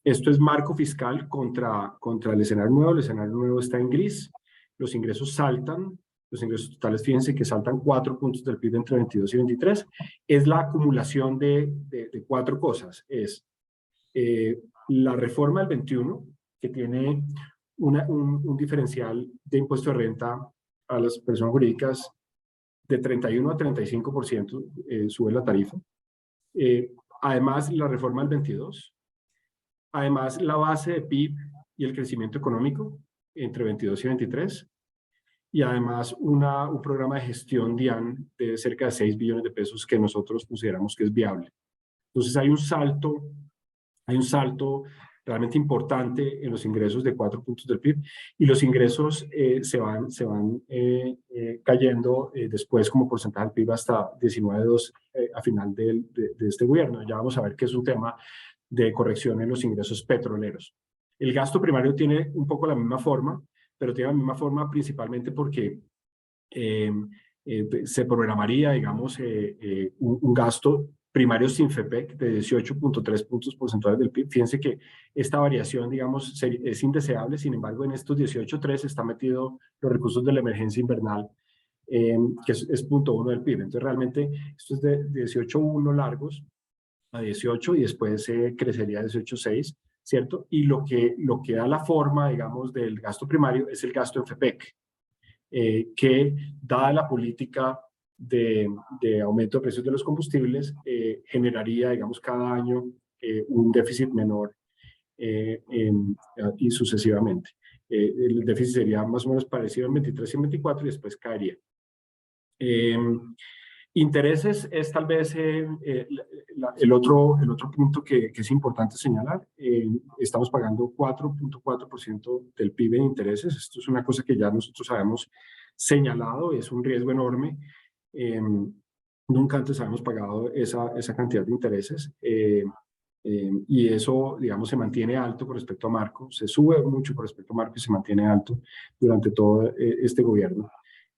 Esto es marco fiscal contra el escenario nuevo. El escenario nuevo está en gris. Los ingresos saltan. Los ingresos totales, fíjense que saltan 4 puntos del PIB entre 22 y 23. Es la acumulación de 4 cosas. Es la reforma del 21, que tiene un diferencial de impuesto de renta a las personas jurídicas de 31 a 35%, sube la tarifa. Además, la reforma del 22. Además, la base de PIB y el crecimiento económico entre 22 y 23. Y además, un programa de gestión DIAN de cerca de 6 billones de pesos que nosotros consideramos que es viable. Entonces, hay un salto realmente importante en los ingresos de 4 puntos del PIB, y los ingresos se van cayendo después como porcentaje del PIB hasta 19,2 a final de este gobierno. Ya vamos a ver que es un tema de corrección en los ingresos petroleros. El gasto primario tiene un poco la misma forma, pero tiene la misma forma principalmente porque se programaría, digamos, un gasto primario sin FEPEC de 18,3 puntos porcentuales del PIB. Fíjense que esta variación, digamos, es indeseable. Sin embargo, en estos 18,3 está metido los recursos de la emergencia invernal, que es 0,1 del PIB. Entonces, realmente, esto es de 18,1 largos a 18 y después crecería a 18,6, ¿cierto? Y lo que da la forma, digamos, del gasto primario es el gasto en FEPEC, que, dada la política de aumento de precios de los combustibles, generaría, digamos, cada año un déficit menor y sucesivamente. El déficit sería más o menos parecido en 23 y en 24 y después caería. Intereses es tal vez el otro punto que es importante señalar. Estamos pagando 4,4% del PIB en intereses. Esto es una cosa que ya nosotros habíamos señalado, es un riesgo enorme. Nunca antes habíamos pagado esa cantidad de intereses. Y eso, digamos, se mantiene alto con respecto a marco, se sube mucho con respecto a marco y se mantiene alto durante todo este gobierno.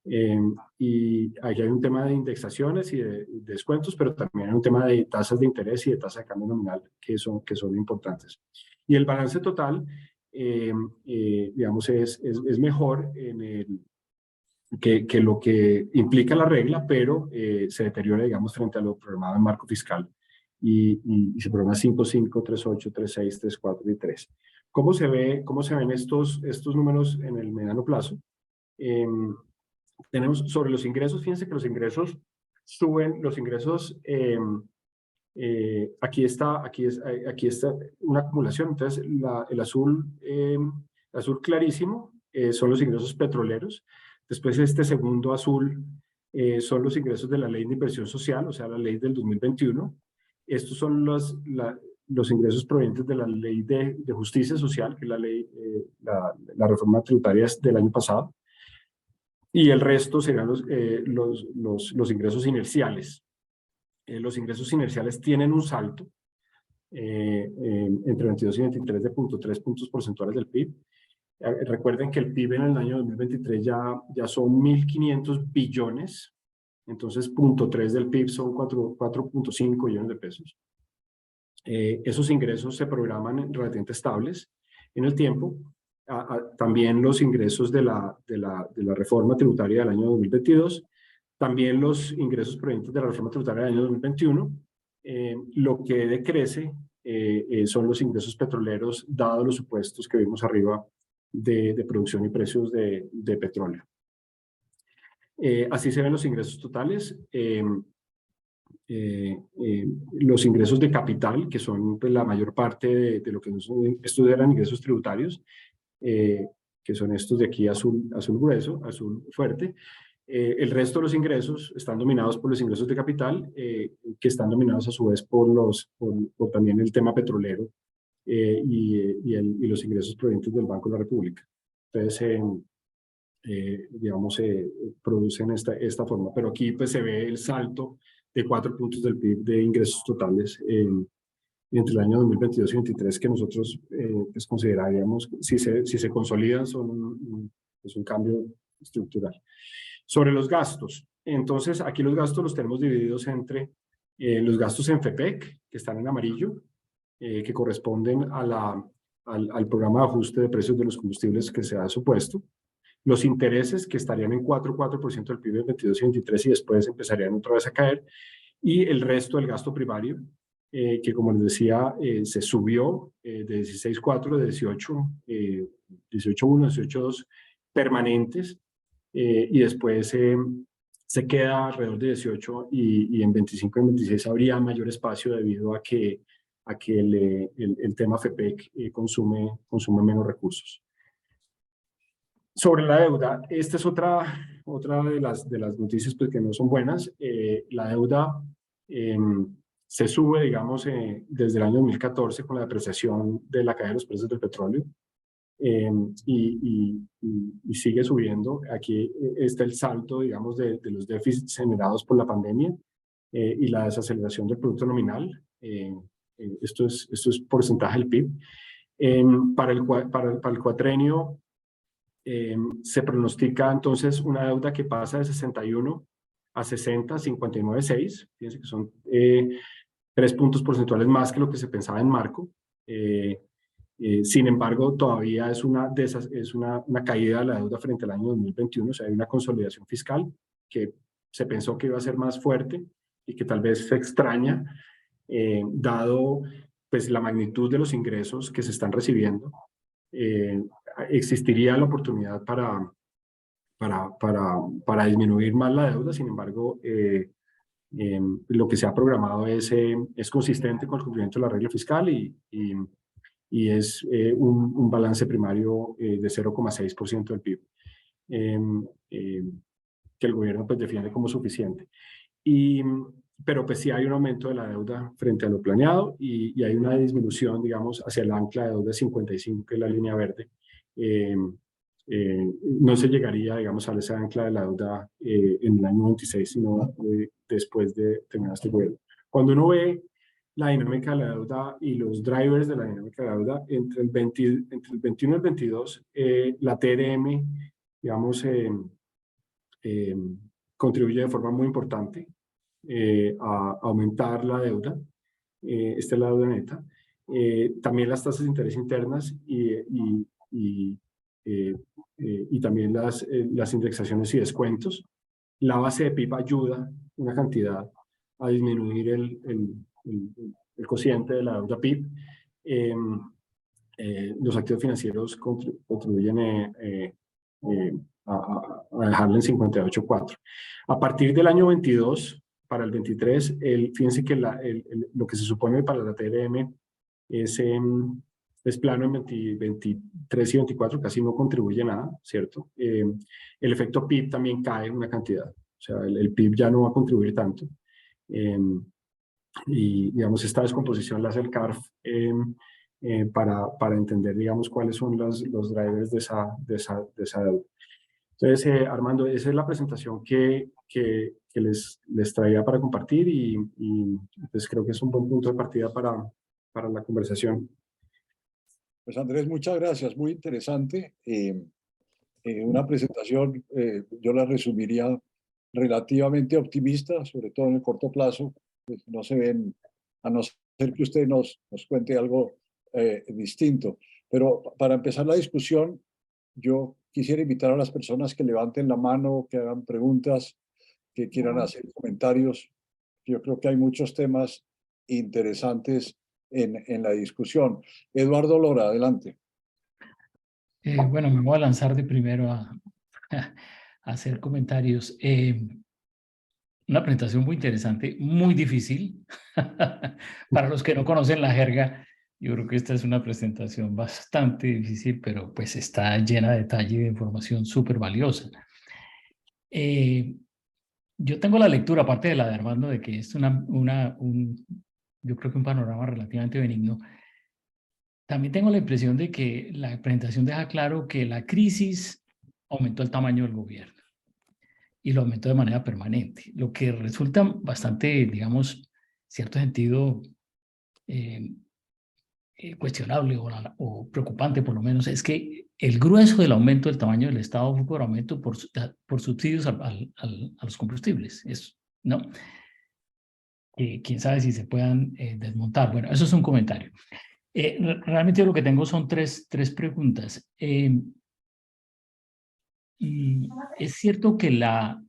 Y aquí hay un tema de indexaciones y de descuentos, pero también hay un tema de tasas de interés y de tasa de cambio nominal que son importantes. Y el balance total, digamos, es mejor que lo que implica la regla, pero se deteriora, digamos, frente a lo programado en marco fiscal. Y se programa 5,5, 3,8, 3,6, 3,4 y 3. ¿Cómo se ven estos números en el mediano plazo? Tenemos sobre los ingresos, fíjense que los ingresos suben, los ingresos, aquí está una acumulación. Entonces, el azul clarísimo son los ingresos petroleros. Después, este segundo azul son los ingresos de la ley de inversión social, o sea, la ley del 2021. Estos son los ingresos provenientes de la ley de justicia social, que es la ley, la reforma tributaria del año pasado. Y el resto serán los ingresos inerciales. Los ingresos inerciales tienen un salto entre 22 y 23 de 0,3 puntos porcentuales del PIB. Recuerden que el PIB en el año 2023 ya son 1.500 billones, entonces 0.3 del PIB son 4.5 billones de pesos. Esos ingresos se programan relativamente estables en el tiempo. También los ingresos de la reforma tributaria del año 2022, también los ingresos provenientes de la reforma tributaria del año 2021. Lo que decrece son los ingresos petroleros, dados los supuestos que vimos arriba de producción y precios de petróleo. Así se ven los ingresos totales. Los ingresos de capital, que son pues, la mayor parte de lo que estos eran ingresos tributarios, que son estos de aquí azul grueso, azul fuerte. El resto de los ingresos están dominados por los ingresos de capital, que están dominados a su vez por también el tema petrolero y los ingresos provenientes del Banco de la República. Entonces, digamos, producen esta forma. Pero aquí pues se ve el salto de 4 puntos del PIB de ingresos totales entre el año 2022 y 2023 que nosotros pues consideraríamos, si se consolidan, son un cambio estructural. Sobre los gastos, entonces aquí los gastos los tenemos divididos entre los gastos en FEPEC, que están en amarillo, que corresponden al programa de ajuste de precios de los combustibles que se ha supuesto, los intereses que estarían en 4% del PIB en 22 y 23 y después empezarían otra vez a caer, y el resto del gasto primario, que como les decía, se subió de 16.4, de 18.1, 18.2 permanentes, y después se queda alrededor de 18 y en 25 y 26 habría mayor espacio debido a que el tema FEPEC consume menos recursos. Sobre la deuda, esta es otra de las noticias pues, que no son buenas. La deuda se sube, digamos, desde el año 2014 con la depreciación de la caída de los precios del petróleo y sigue subiendo. Aquí está el salto, digamos, de los déficits generados por la pandemia y la desaceleración del producto nominal. Esto es porcentaje del PIB. Para el cuatrenio, se pronostica entonces una deuda que pasa de 61 a 60, 59,6. Fíjense que son 3 puntos porcentuales más que lo que se pensaba en marco. Sin embargo, todavía es una caída de la deuda frente al año 2021. O sea, hay una consolidación fiscal que se pensó que iba a ser más fuerte y que tal vez se extraña, dado pues, la magnitud de los ingresos que se están recibiendo. Existiría la oportunidad para disminuir más la deuda. Sin embargo, lo que se ha programado es consistente con el cumplimiento de la regla fiscal y es un balance primario de 0,6% del PIB, que el gobierno pues, defiende como suficiente. Pero pues sí hay un aumento de la deuda frente a lo planeado y hay una disminución, digamos, hacia el ancla de deuda 55, que es la línea verde. No se llegaría, digamos, a esa ancla de la deuda en el año 26, sino después de terminar este gobierno. Cuando uno ve la dinámica de la deuda y los drivers de la dinámica de la deuda, entre el 21 y el 22, la TRM, digamos, contribuye de forma muy importante a aumentar la deuda. Esta es la deuda neta. También las tasas de interés internas y también las indexaciones y descuentos. La base de PIB ayuda una cantidad a disminuir el cociente de la deuda PIB. Los activos financieros contribuyen a dejarla en 58,4. A partir del año 22, para el 23, fíjense que lo que se supone para la TRM es plano en 23 y 24, casi no contribuye nada, ¿cierto? El efecto PIB también cae una cantidad, o sea, el PIB ya no va a contribuir tanto. Y, digamos, esta descomposición la hace el CARF para entender, digamos, cuáles son los drivers de esa deuda. Entonces, Armando, esa es la presentación que les traía para compartir y pues creo que es un buen punto de partida para la conversación. Pues Andrés, muchas gracias, muy interesante. Una presentación, yo la resumiría relativamente optimista, sobre todo en el corto plazo. Pues no se ven, a no ser que usted nos cuente algo distinto. Pero para empezar la discusión, yo quisiera invitar a las personas que levanten la mano, que hagan preguntas, que quieran hacer comentarios. Yo creo que hay muchos temas interesantes en la discusión. Eduardo Lora, adelante. Bueno, me voy a lanzar de primero a hacer comentarios. Una presentación muy interesante, muy difícil. Para los que no conocen la jerga, yo creo que esta es una presentación bastante difícil, pero pues está llena de detalle y de información súper valiosa. Yo tengo la lectura, aparte de la de Armando, de que es yo creo que un panorama relativamente benigno. También tengo la impresión de que la presentación deja claro que la crisis aumentó el tamaño del gobierno y lo aumentó de manera permanente, lo que resulta bastante, digamos, cierto sentido cuestionable o preocupante por lo menos, es que el grueso del aumento del tamaño del Estado fue por aumento por subsidios a los combustibles, ¿no? Quién sabe si se puedan desmontar. Bueno, eso es un comentario. Realmente yo lo que tengo son tres preguntas. Es cierto que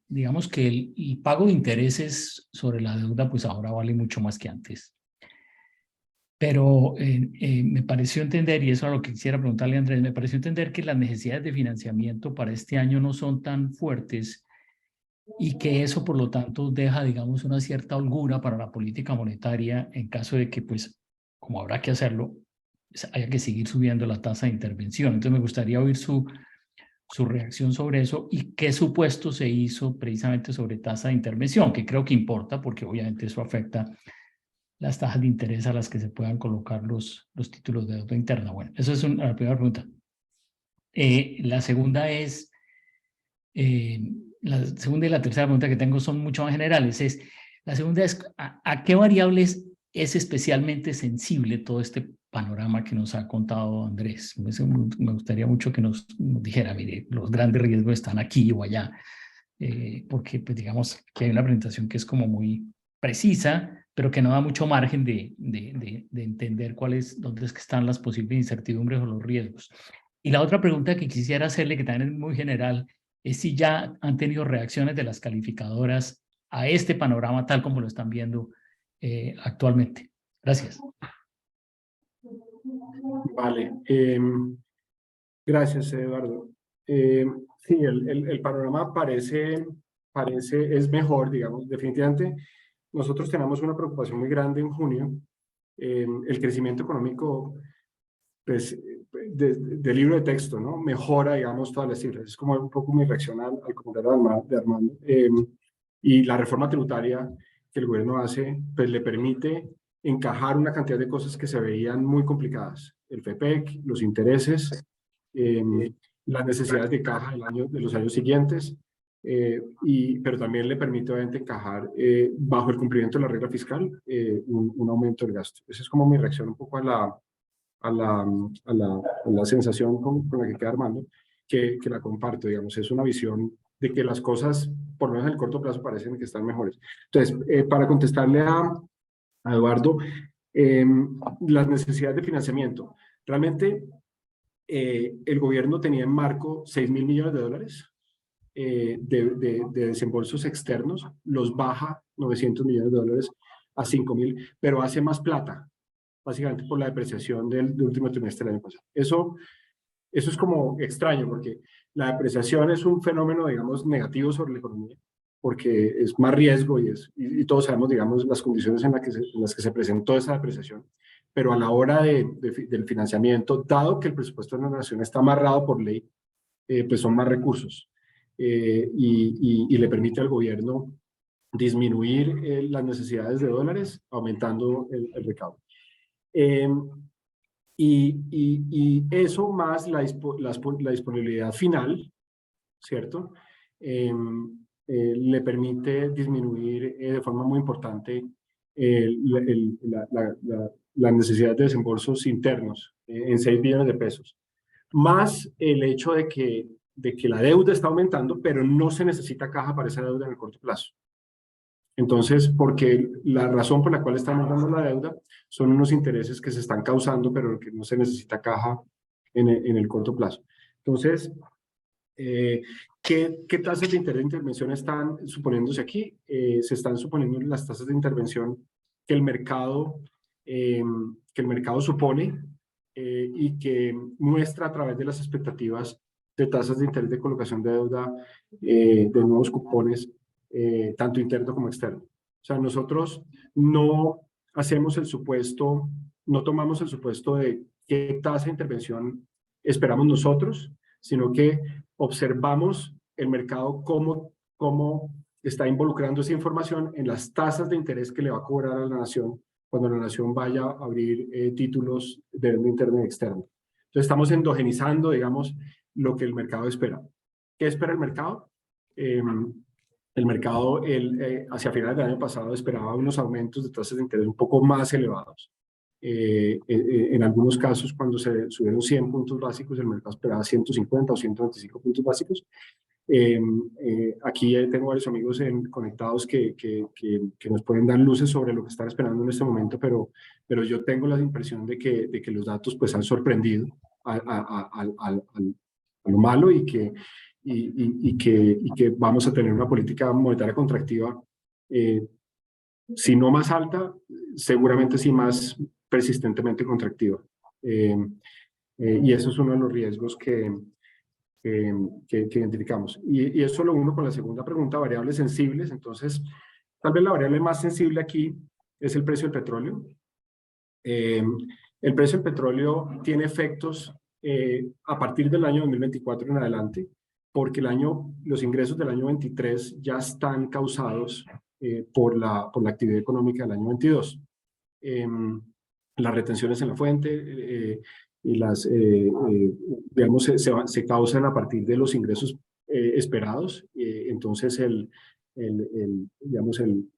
digamos que el pago de intereses sobre la deuda pues ahora vale mucho más que antes. Pero me pareció entender, y eso es lo que quisiera preguntarle a Andrés, me pareció entender que las necesidades de financiamiento para este año no son tan fuertes y que eso por lo tanto deja, digamos, una cierta holgura para la política monetaria en caso de que, pues, como habrá que hacerlo, haya que seguir subiendo la tasa de intervención. Entonces me gustaría oír su reacción sobre eso y qué supuesto se hizo precisamente sobre tasa de intervención, que creo que importa porque obviamente eso afecta las tasas de interés a las que se puedan colocar los títulos de deuda interna. Bueno, esa es la primera pregunta. La segunda es, la segunda y la tercera pregunta que tengo son mucho más generales. La segunda es, ¿a qué variables es especialmente sensible todo este panorama que nos ha contado Andrés? Me gustaría mucho que nos dijera, mire, los grandes riesgos están aquí o allá, porque pues digamos que hay una presentación que es como muy precisa, pero que no da mucho margen de entender dónde es que están las posibles incertidumbres o los riesgos. Y la otra pregunta que quisiera hacerle, que también es muy general, es si ya han tenido reacciones de las calificadoras a este panorama tal como lo están viendo actualmente. Gracias. Vale, gracias, Eduardo. Sí, el panorama es mejor, digamos, definitivamente. Nosotros tenemos una preocupación muy grande en junio. El crecimiento económico, pues, de libro de texto, ¿no? Mejora, digamos, todas las cifras. Es como un poco mi reacción al comentario de Armando. Y la reforma tributaria que el gobierno hace, pues le permite encajar una cantidad de cosas que se veían muy complicadas. El FEPEC, los intereses, las necesidades de caja de los años siguientes, pero también le permite obviamente encajar bajo el cumplimiento de la regla fiscal un aumento del gasto. Esa es como mi reacción un poco a la sensación con la que queda Armando, que la comparto, digamos, es una visión de que las cosas, por lo menos en el corto plazo, parecen que están mejores. Entonces, para contestarle a Eduardo, las necesidades de financiamiento. Realmente, el gobierno tenía en marco 6.000 millones de dólares de desembolsos externos, los baja 900 millones de dólares a 5.000, pero hace más plata, básicamente por la depreciación del último trimestre del año pasado. Eso es como extraño, porque la depreciación es un fenómeno, digamos, negativo sobre la economía, porque es más riesgo y todos sabemos, digamos, las condiciones en las que se presentó esa depreciación. Pero a la hora del financiamiento, dado que el presupuesto de la nación está amarrado por ley, pues son más recursos y le permite al gobierno disminuir las necesidades de dólares, aumentando el recaudo. Y eso más la disponibilidad final, ¿cierto? Le permite disminuir de forma muy importante las necesidades de desembolsos internos en 6 billones de pesos, más el hecho de que la deuda está aumentando, pero no se necesita caja para esa deuda en el corto plazo. Entonces, porque la razón por la cual estamos dando la deuda son unos intereses que se están causando, pero que no se necesita caja en el corto plazo. Entonces, ¿qué tasas de interés de intervención están suponiéndose aquí? Se están suponiendo las tasas de intervención que el mercado supone y que muestra a través de las expectativas de tasas de interés de colocación de deuda, de nuevos cupones, tanto interno como externo. O sea, nosotros no hacemos el supuesto, no tomamos el supuesto de qué tasa de intervención esperamos nosotros, sino que observamos el mercado cómo está involucrando esa información en las tasas de interés que le va a cobrar a la nación cuando la nación vaya a abrir títulos de deuda interna y externa. Entonces estamos endogenizando, digamos, lo que el mercado espera. ¿Qué espera el mercado? El mercado hacia finales del año pasado esperaba unos aumentos de tasas de interés un poco más elevados. En algunos casos, cuando se subieron 100 puntos básicos, el mercado esperaba 150 o 125 puntos básicos. Aquí tengo varios amigos conectados que nos pueden dar luces sobre lo que están esperando en este momento, pero yo tengo la impresión de que los datos pues han sorprendido a lo malo y que vamos a tener una política monetaria contractiva, si no más alta, seguramente sí más persistentemente contractiva. Y eso es uno de los riesgos que identificamos. Y eso lo uno con la segunda pregunta, variables sensibles. Entonces, tal vez la variable más sensible aquí es el precio del petróleo. El precio del petróleo tiene efectos a partir del año 2024 en adelante, porque los ingresos del año 23 ya están causados por la actividad económica del año 22. Las retenciones en la fuente y digamos, se causan a partir de los ingresos esperados. Entonces, digamos, el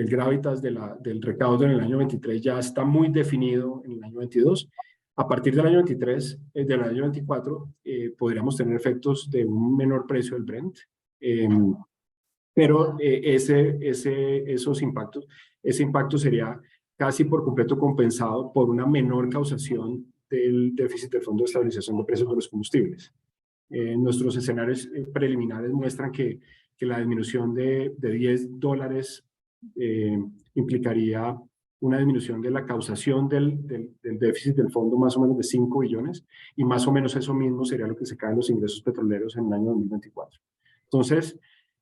gravitas del recaudo en el año 23 ya está muy definido en el año 22. A partir del año 23, del año 24, podríamos tener efectos de un menor precio del Brent, pero ese impacto sería casi por completo compensado por una menor causación del déficit del Fondo de Estabilización de Precios de los Combustibles. Nuestros escenarios preliminares muestran que la disminución de $10 implicaría una disminución de la causación del déficit del fondo más o menos de 5 billones, y más o menos eso mismo sería lo que se cae en los ingresos petroleros en el año 2024. Entonces,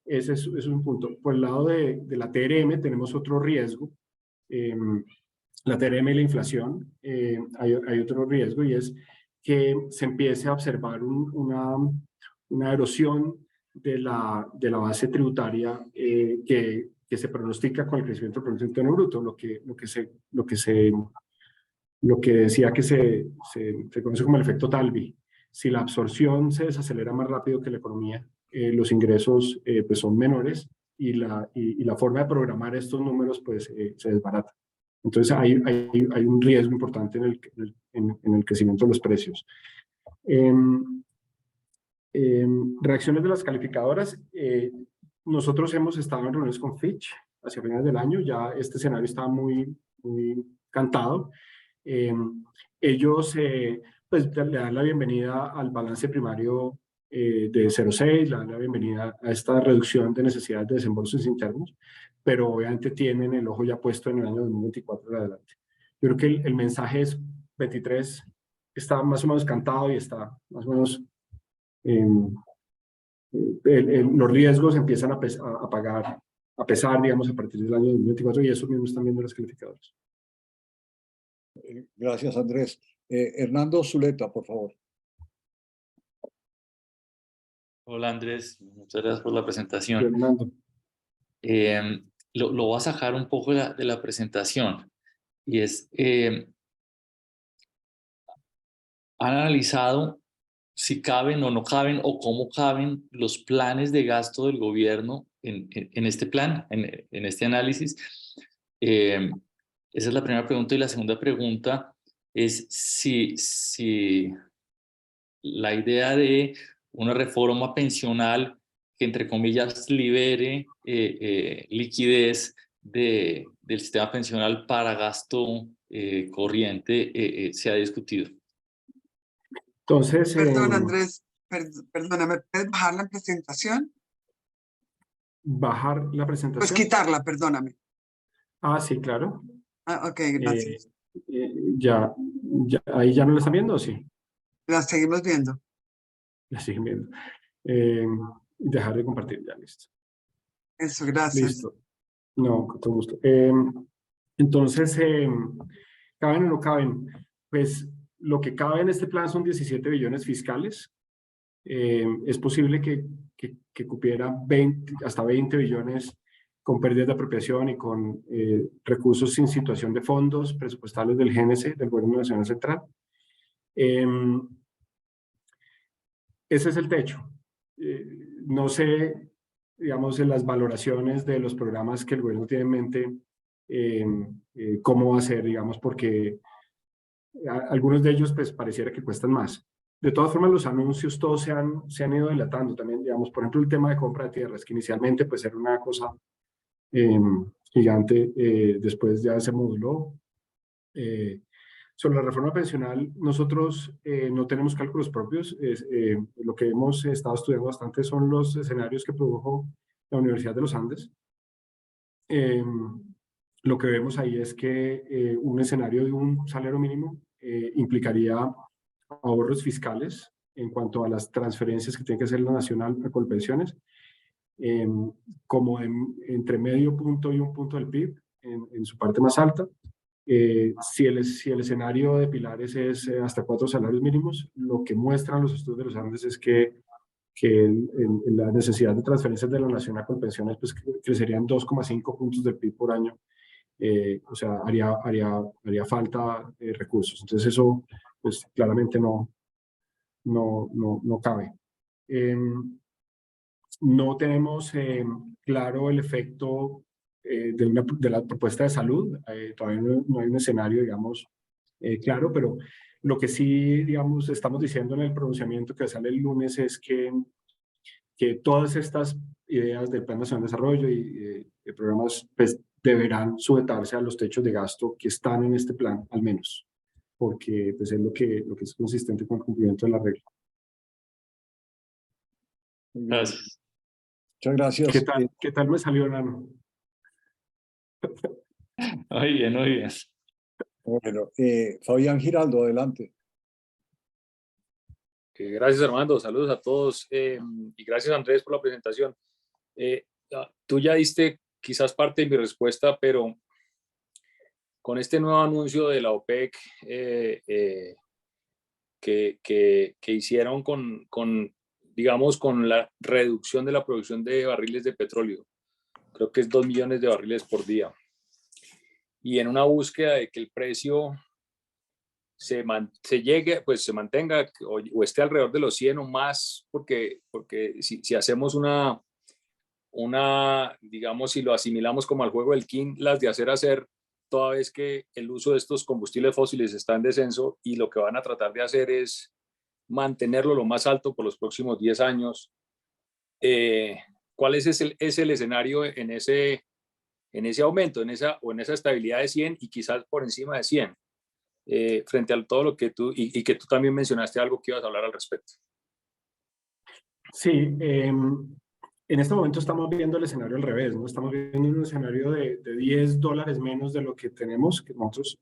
ese es un punto. Por el lado de la TRM tenemos otro riesgo. La TRM y la inflación, hay otro riesgo, y es que se empiece a observar una erosión de la base tributaria que se pronostica con el crecimiento del Producto Interno Bruto, lo que decía que se conoce como el efecto Talby. Si la absorción se desacelera más rápido que la economía, los ingresos pues son menores, y la forma de programar estos números pues se desbarata. Entonces hay un riesgo importante en el crecimiento de los precios. Reacciones de las calificadoras. Nosotros hemos estado en reuniones con Fitch hacia finales del año, ya este escenario está muy cantado. Ellos pues le dan la bienvenida al balance primario de 0,6, le dan la bienvenida a esta reducción de necesidades de desembolsos internos, pero obviamente tienen el ojo ya puesto en el año 2024 en adelante. Yo creo que el mensaje es 23 está más o menos cantado y está más o menos los riesgos empiezan a pesar, digamos, a partir del año 2024, y eso mismo están viendo los calificadores. Gracias, Andrés. Hernando Zuleta, por favor. Hola, Andrés. Muchas gracias por la presentación. Fernando. Lo voy a sacar un poco de la presentación, y es, ¿han analizado si caben o no caben, o cómo caben los planes de gasto del gobierno en este plan, en este análisis? Esa es la primera pregunta. Y la segunda pregunta es si la idea de una reforma pensional que, entre comillas, libere liquidez del sistema pensional para gasto corriente se ha discutido. Entonces, Perdón, Andrés, perdóname, ¿puedes bajar la presentación? bajar la Pues presentación. quitarla, perdóname. Ah, sí, claro. Ah, ok, gracias. Ya, ahí ya no la están viendo, ¿o sí? La seguimos viendo. La siguen viendo. Dejar de compartir, ya, listo. Eso, gracias. Listo. No, con todo gusto. Entonces, ¿caben o no caben? Pues lo que cabe en este plan son 17 billones fiscales. Es posible que cupiera hasta 20 billones con pérdidas de apropiación y con recursos sin situación de fondos presupuestales del GNC, del Gobierno Nacional Central. Ese es el techo. No sé, digamos, en las valoraciones de los programas que el gobierno tiene en mente, cómo va a ser, digamos, porque algunos de ellos, pues, pareciera que cuestan más. De todas formas, los anuncios todos se han ido dilatando también, digamos, por ejemplo, el tema de compra de tierras, que inicialmente, pues, era una cosa gigante, después ya se moduló. Sobre la reforma pensional, nosotros no tenemos cálculos propios. Lo que hemos estado estudiando bastante son los escenarios que produjo la Universidad de los Andes. Lo que vemos ahí es que un escenario de un salario mínimo implicaría ahorros fiscales en cuanto a las transferencias que tiene que hacer la Nacional a Colpensiones, como entre medio punto y un punto del PIB en su parte más alta. Si el escenario de pilares es hasta 4 salarios mínimos, lo que muestran los estudios de los Andes es que la necesidad de transferencias de la Nación a Colpensiones pues, crecerían 2,5 puntos del PIB por año. O sea, haría falta recursos. Entonces eso pues claramente no cabe. No tenemos claro el efecto de la propuesta de salud. Todavía no hay un escenario, digamos, claro, pero lo que sí, digamos, estamos diciendo en el pronunciamiento que sale el lunes es que todas estas ideas del Plan Nacional de Desarrollo y de programas pues, deberán sujetarse a los techos de gasto que están en este plan, al menos, porque pues, es lo que es consistente con el cumplimiento de la regla. Gracias. Muchas gracias. ¿Qué tal me salió, Nano? Muy bien, muy bien. Bueno, Fabián Giraldo, adelante. Gracias, Armando. Saludos a todos y gracias, Andrés, por la presentación. Tú ya diste quizás parte de mi respuesta, pero con este nuevo anuncio de la OPEC que hicieron digamos, con la reducción de la producción de barriles de petróleo, creo que es 2 millones de barriles por día, y en una búsqueda de que el precio se mantenga o esté alrededor de los 100 o más, porque si hacemos digamos, si lo asimilamos como al juego del king, las de hacer, toda vez que el uso de estos combustibles fósiles está en descenso y lo que van a tratar de hacer es mantenerlo lo más alto por los próximos 10 años. ¿Cuál es el escenario en ese aumento, en esa estabilidad de 100 y quizás por encima de 100? Frente a todo lo que tú, y que tú también mencionaste algo que ibas a hablar al respecto. Sí, en este momento estamos viendo el escenario al revés, ¿no? Estamos viendo un escenario de $10 menos de lo que tenemos, que nosotros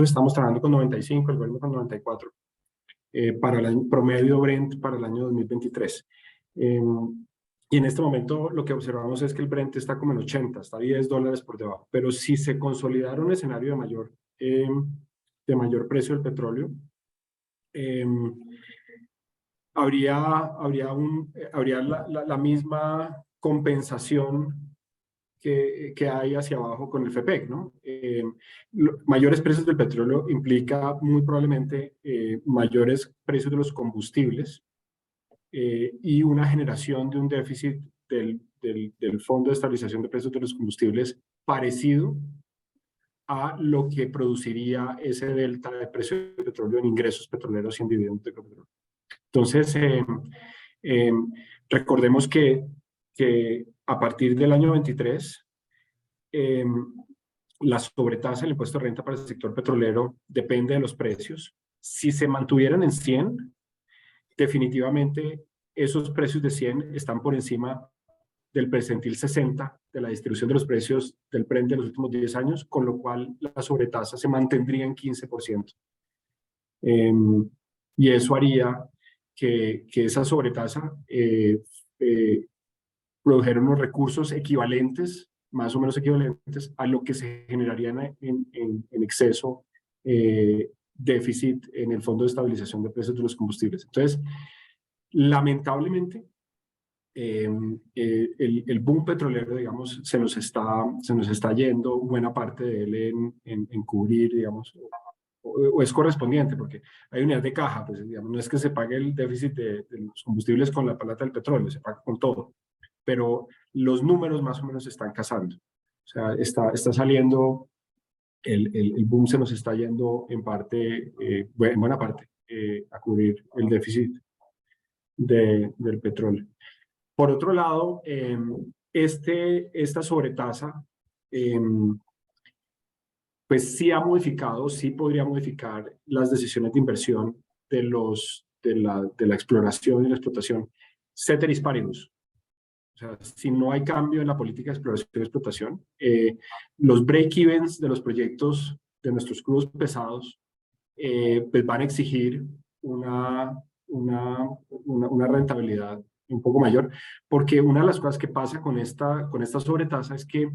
estamos trabajando con 95, el gobierno con 94, para el promedio Brent para el año 2023. Y en este momento lo que observamos es que el Brent está como en 80, está $10 por debajo, pero si se consolidara un escenario de mayor precio del petróleo, habría la misma compensación que hay hacia abajo con el FEPEC, ¿no? Mayores precios del petróleo implica muy probablemente mayores precios de los combustibles y una generación de un déficit del Fondo de Estabilización de Precios de los Combustibles parecido a lo que produciría ese delta de precio de petróleo en ingresos petroleros y en dividendos de petróleo. Entonces, recordemos que a partir del año 23, la sobretasa del impuesto de renta para el sector petrolero depende de los precios. Si se mantuvieran en 100, definitivamente esos precios de 100 están por encima del percentil 60 de la distribución de los precios del Brent de los últimos 10 años, con lo cual la sobretasa se mantendría en 15%. Y eso haría que esa sobretasa produjera unos recursos equivalentes, más o menos equivalentes, a lo que se generaría en exceso déficit en el Fondo de Estabilización de Precios de los Combustibles. Entonces, lamentablemente, el boom petrolero, digamos, se nos está yendo buena parte de él en cubrir, digamos, o es correspondiente, porque hay unidad de caja, pues, digamos, no es que se pague el déficit de los combustibles con la palata del petróleo, se paga con todo, pero los números más o menos se están casando. O sea, está saliendo, el boom se nos está yendo en parte, en buena parte, a cubrir el déficit del petróleo. Por otro lado, esta sobretasa, pues sí ha modificado, sí podría modificar las decisiones de inversión de la exploración y la explotación. Ceteris paribus. O sea, si no hay cambio en la política de exploración y explotación, los break-evens de los proyectos de nuestros crudos pesados pues van a exigir una rentabilidad un poco mayor, porque una de las cosas que pasa con esta sobretasa es que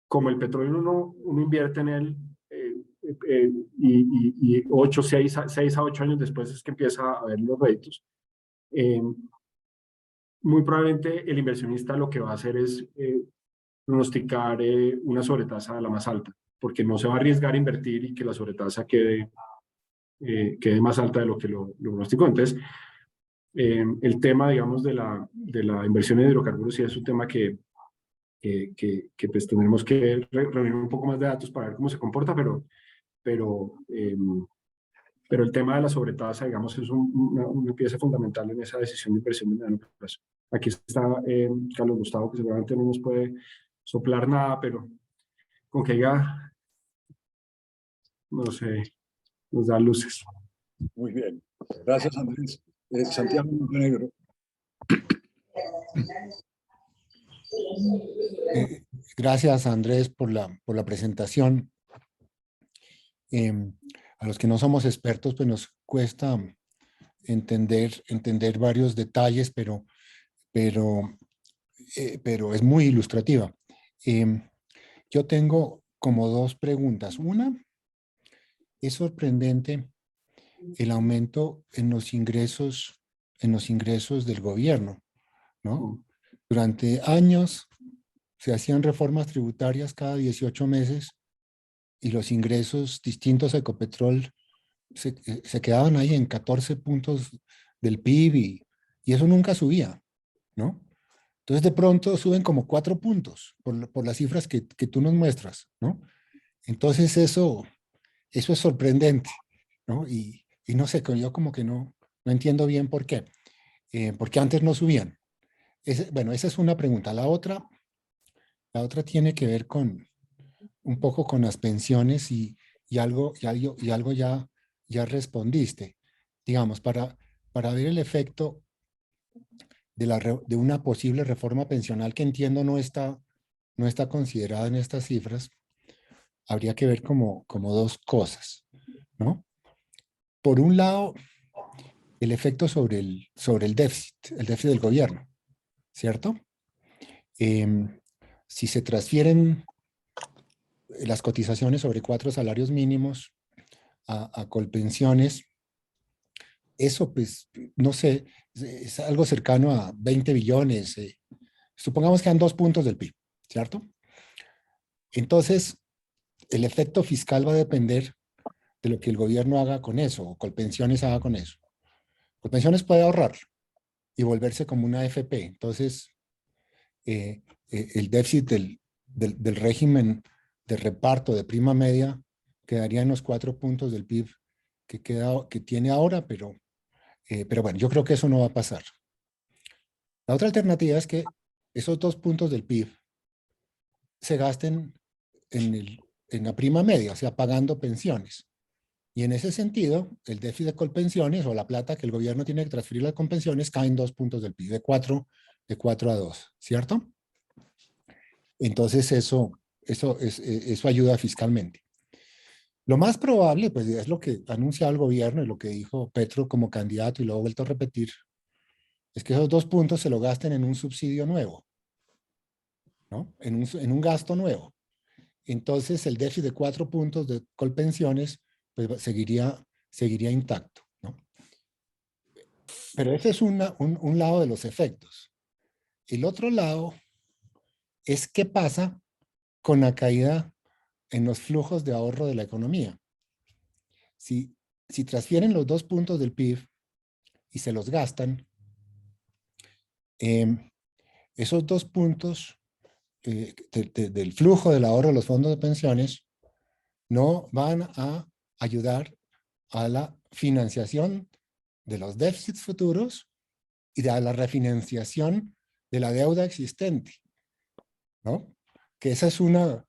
como el petróleo uno invierte en él y 6 a 8 años después es que empieza a ver los réditos, muy probablemente el inversionista lo que va a hacer es pronosticar una sobretasa a la más alta, porque no se va a arriesgar a invertir y que la sobretasa quede más alta de lo que lo pronosticó. Entonces, el tema, digamos, de la inversión en hidrocarburos sí es un tema que pues tendremos que reunir un poco más de datos para ver cómo se comporta, pero el tema de la sobretasa, digamos, es una pieza fundamental en esa decisión de inversión de mediano plazo. Aquí está Carlos Gustavo, que seguramente no nos puede soplar nada, pero con que diga, no sé, nos da luces. Muy bien. Gracias, Andrés. Santiago Montenegro. Gracias, Andrés, por la presentación. A los que no somos expertos, pues nos cuesta entender varios detalles, pero es muy ilustrativa. Yo tengo como dos preguntas. Una, es sorprendente el aumento en los ingresos del gobierno, ¿no? Durante años se hacían reformas tributarias cada 18 meses y los ingresos distintos a Ecopetrol se quedaban ahí en 14 puntos del PIB y eso nunca subía, ¿no? Entonces de pronto suben como 4 puntos por las cifras que tú nos muestras, ¿no? Entonces eso es sorprendente, ¿no? Y no sé, yo como que no entiendo bien por qué. Porque antes no subían. Bueno, esa es una pregunta. La otra tiene que ver un poco con las pensiones y algo ya respondiste. Digamos, para ver el efecto de una posible reforma pensional que entiendo no está considerada en estas cifras, habría que ver como dos cosas, ¿no? Por un lado, el efecto sobre el déficit del gobierno, ¿cierto? Si se transfieren las cotizaciones sobre 4 salarios mínimos a Colpensiones, eso pues, no sé, es algo cercano a 20 billones. Supongamos que han 2 puntos del PIB, ¿cierto? Entonces, el efecto fiscal va a depender de lo que el gobierno haga con eso, o Colpensiones haga con eso. Colpensiones puede ahorrar y volverse como una AFP. Entonces, el déficit del régimen de reparto de prima media quedaría en los 4 puntos del PIB que tiene ahora, pero bueno, yo creo que eso no va a pasar. La otra alternativa es que esos 2 puntos del PIB se gasten en la prima media, o sea, pagando pensiones. Y en ese sentido, el déficit de Colpensiones o la plata que el gobierno tiene que transferir con pensiones cae en 2 puntos del PIB, de 4 a 2, ¿cierto? Entonces eso ayuda fiscalmente. Lo más probable, pues es lo que ha anunciado el gobierno y lo que dijo Petro como candidato y lo ha vuelto a repetir, es que esos 2 puntos se lo gasten en un subsidio nuevo, ¿no? En un gasto nuevo. Entonces el déficit de 4 puntos de Colpensiones pues seguiría intacto, ¿no? Pero ese es un lado de los efectos. El otro lado es qué pasa con la caída en los flujos de ahorro de la economía. Si transfieren los 2 puntos del PIB y se los gastan, esos 2 puntos del flujo del ahorro de los fondos de pensiones no van a ayudar a la financiación de los déficits futuros y a la refinanciación de la deuda existente, ¿no? Que eso es una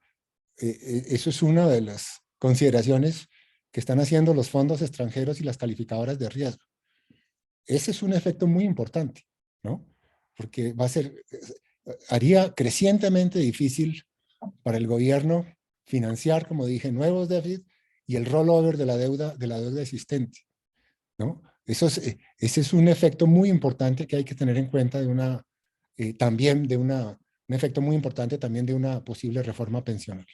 de las consideraciones que están haciendo los fondos extranjeros y las calificadoras de riesgo. Ese es un efecto muy importante, ¿no? Porque haría crecientemente difícil para el gobierno financiar, como dije, nuevos déficits y el rollover de la deuda existente, ¿no? Ese es un efecto muy importante que hay que tener en cuenta también un efecto muy importante también de una posible reforma pensional.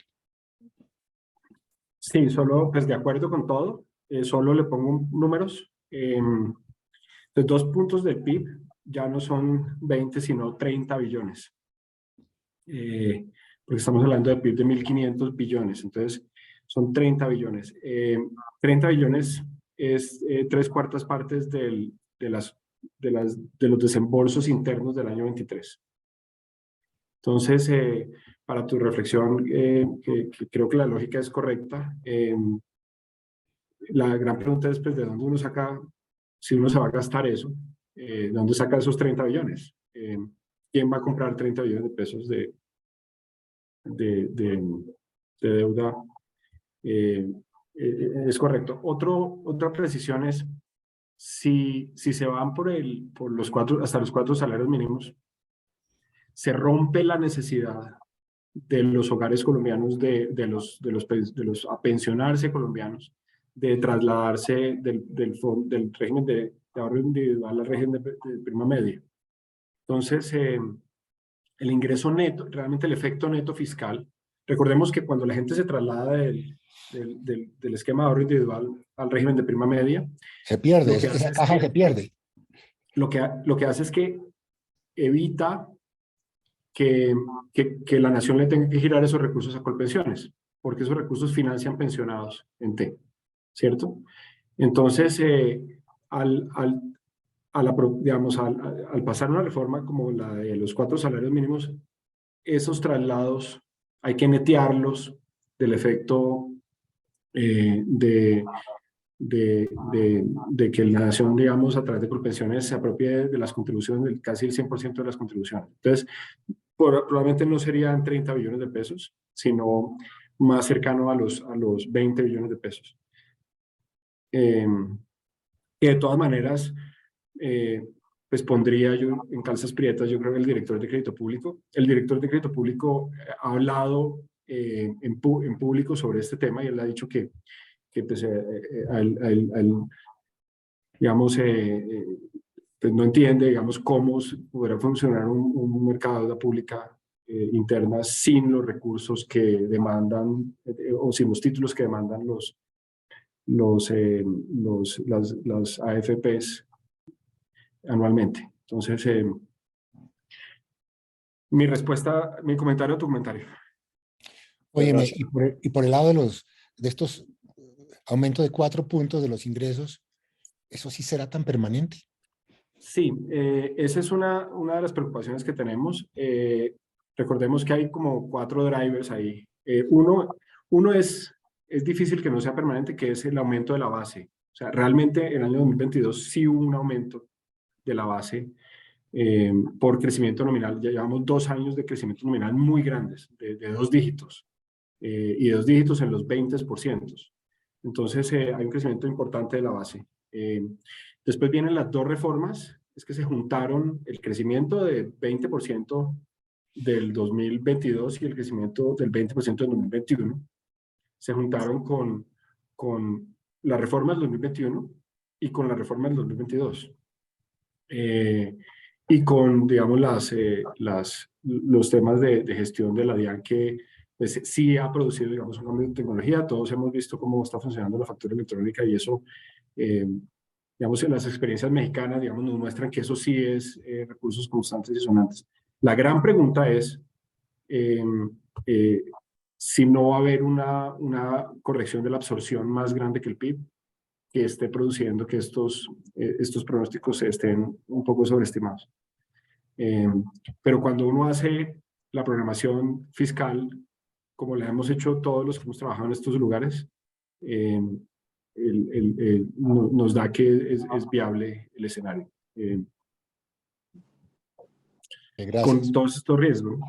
Sí, solo, pues de acuerdo con todo, solo le pongo números. Los 2 puntos del PIB ya no son 20, sino 30 billones. Porque estamos hablando de PIB de 1.500 billones, entonces son 30 billones. 30 billones es 3/4 partes de los desembolsos internos del año 23. Entonces, para tu reflexión, que creo que la lógica es correcta, la gran pregunta es, pues, ¿de dónde uno saca, si uno se va a gastar eso, de dónde saca esos 30 billones? ¿Quién va a comprar 30 billones de pesos de deuda? Es correcto. Otra precisión es, si se van hasta los 4 salarios mínimos, se rompe la necesidad de los hogares colombianos, de los a pensionarse colombianos, de trasladarse del régimen de ahorro individual al régimen de prima media. Entonces, el ingreso neto, realmente el efecto neto fiscal, recordemos que cuando la gente se traslada del esquema de ahorro individual al régimen de prima media, se pierde, esa caja se pierde. Lo que hace es que evita que la nación le tenga que girar esos recursos a Colpensiones, porque esos recursos financian pensionados en T, ¿cierto? Entonces, al pasar una reforma como la de los 4 salarios mínimos, esos traslados hay que netearlos del efecto de que la nación, digamos, a través de Colpensiones se apropie de las contribuciones, casi el 100% de las contribuciones. Entonces, probablemente no serían 30 billones de pesos, sino más cercano a los 20 billones de pesos. Que de todas maneras, pues pondría yo en calzas prietas, yo creo que el director de crédito público ha hablado en público sobre este tema, y él ha dicho que pues, digamos, pues no entiende, digamos, cómo podrá funcionar un mercado de deuda pública interna sin los recursos que demandan, o sin los títulos que demandan las AFPs anualmente. Entonces, mi comentario a tu comentario. Oye, y por el lado de estos aumentos de 4 puntos de los ingresos, ¿eso sí será tan permanente? Sí, esa es una de las preocupaciones que tenemos. Recordemos que hay como 4 drivers ahí Uno es difícil que no sea permanente, que es el aumento de la base. O sea, realmente en el año 2022 sí hubo un aumento de la base por crecimiento nominal. Ya llevamos 2 años de crecimiento nominal muy grandes, de 2 dígitos, y 2 dígitos en los 20%. Entonces, hay un crecimiento importante de la base. Después vienen las 2 reformas, es que se juntaron el crecimiento de 20% del 2022 y el crecimiento del 20% del 2021. Se juntaron con la reforma del 2021 y con la reforma del 2022. Y con, digamos, los temas de gestión de la DIAN que pues, sí ha producido, digamos, un cambio de tecnología. Todos hemos visto cómo está funcionando la factura electrónica y eso, digamos, en las experiencias mexicanas, digamos, nos muestran que eso sí es recursos constantes y sonantes. La gran pregunta es si no va a haber una corrección de la absorción más grande que el PIB, que esté produciendo que estos pronósticos estén un poco sobreestimados. Pero cuando uno hace la programación fiscal, como la hemos hecho todos los que hemos trabajado en estos lugares, nos da que es viable el escenario. Con todos estos riesgos.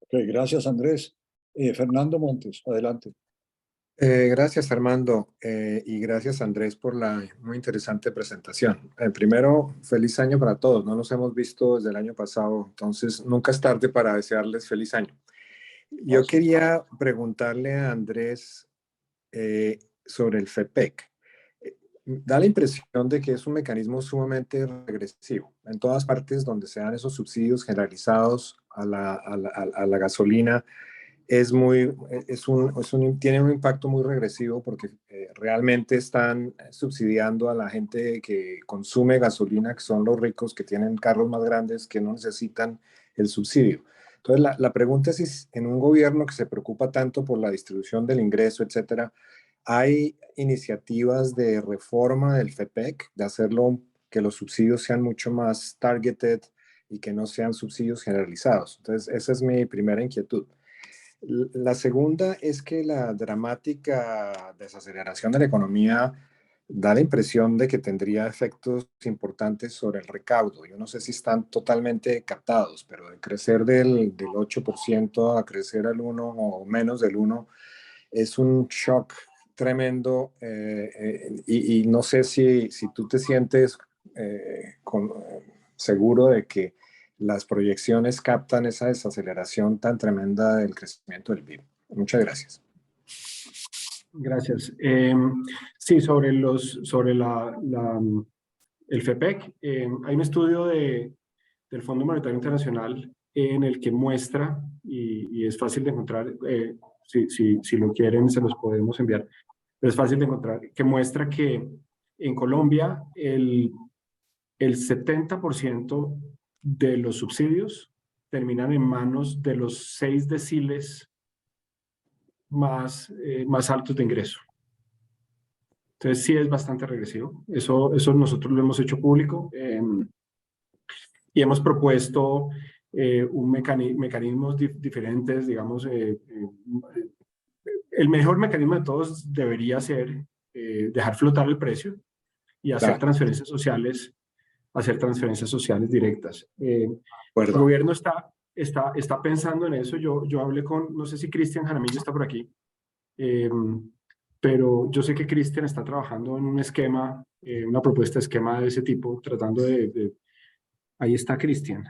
Ok, gracias, Andrés. Fernando Montes, adelante. Gracias, Armando, y gracias, Andrés, por la muy interesante presentación. Primero, feliz año para todos. No nos hemos visto desde el año pasado, entonces nunca es tarde para desearles feliz año. Yo quería preguntarle a Andrés sobre el FEPEC. Da la impresión de que es un mecanismo sumamente regresivo. En todas partes donde se dan esos subsidios generalizados a la gasolina, tiene un impacto muy regresivo porque realmente están subsidiando a la gente que consume gasolina, que son los ricos que tienen carros más grandes que no necesitan el subsidio. Entonces, la pregunta es si en un gobierno que se preocupa tanto por la distribución del ingreso, etcétera, hay iniciativas de reforma del FEPEC, de hacerlo que los subsidios sean mucho más targeted y que no sean subsidios generalizados. Entonces, esa es mi primera inquietud. La segunda es que la dramática desaceleración de la economía da la impresión de que tendría efectos importantes sobre el recaudo. Yo no sé si están totalmente captados, pero de crecer del 8% a crecer al 1 o menos del 1 es un shock tremendo y no sé si tú te sientes seguro de que las proyecciones captan esa desaceleración tan tremenda del crecimiento del PIB. Muchas gracias. Gracias. Sí, sobre el FEPEC, hay un estudio del Fondo Monetario Internacional en el que muestra, y es fácil de encontrar, si lo quieren se los podemos enviar, pero es fácil de encontrar, que muestra que en Colombia el 70% de los subsidios terminan en manos de los 6 deciles más altos de ingreso. Entonces sí es bastante regresivo. Eso nosotros lo hemos hecho público y hemos propuesto mecanismos diferentes, digamos. El mejor mecanismo de todos debería ser dejar flotar el precio y hacer transferencias sociales directas. El gobierno está pensando en eso. Yo hablé con, no sé si Cristian Jaramillo está por aquí, pero yo sé que Cristian está trabajando en un esquema, una propuesta de esquema de ese tipo, tratando de ahí está Cristian.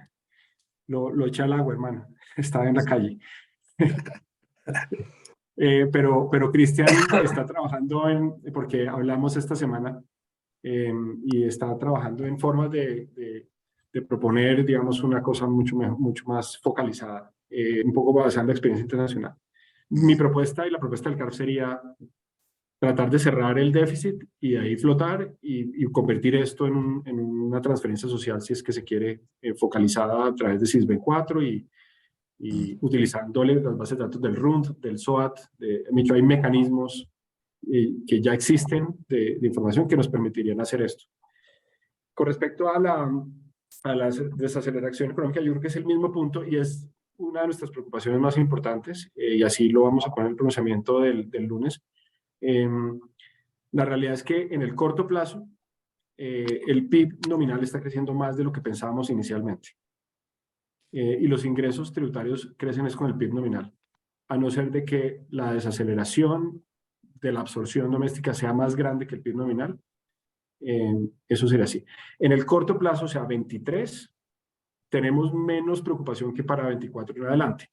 Lo echa al agua, hermano. Está en la calle. Pero Cristian está trabajando porque hablamos esta semana, y está trabajando en formas de proponer, digamos, una cosa mucho más focalizada, un poco basada en la experiencia internacional. Mi propuesta y la propuesta del CARF sería tratar de cerrar el déficit y de ahí flotar y convertir esto en una transferencia social, si es que se quiere, focalizada a través de SISBEN 4 y utilizándole las bases de datos del RUND, del SOAT. Hay mecanismos que ya existen de información que nos permitirían hacer esto. Con respecto a la desaceleración económica, yo creo que es el mismo punto y es una de nuestras preocupaciones más importantes, y así lo vamos a poner en el pronunciamiento del lunes. La realidad es que en el corto plazo, el PIB nominal está creciendo más de lo que pensábamos inicialmente. Y los ingresos tributarios crecen es con el PIB nominal, a no ser de que la desaceleración de la absorción doméstica sea más grande que el PIB nominal. Eso sería así. En el corto plazo, o sea, 23, tenemos menos preocupación que para 24 en adelante,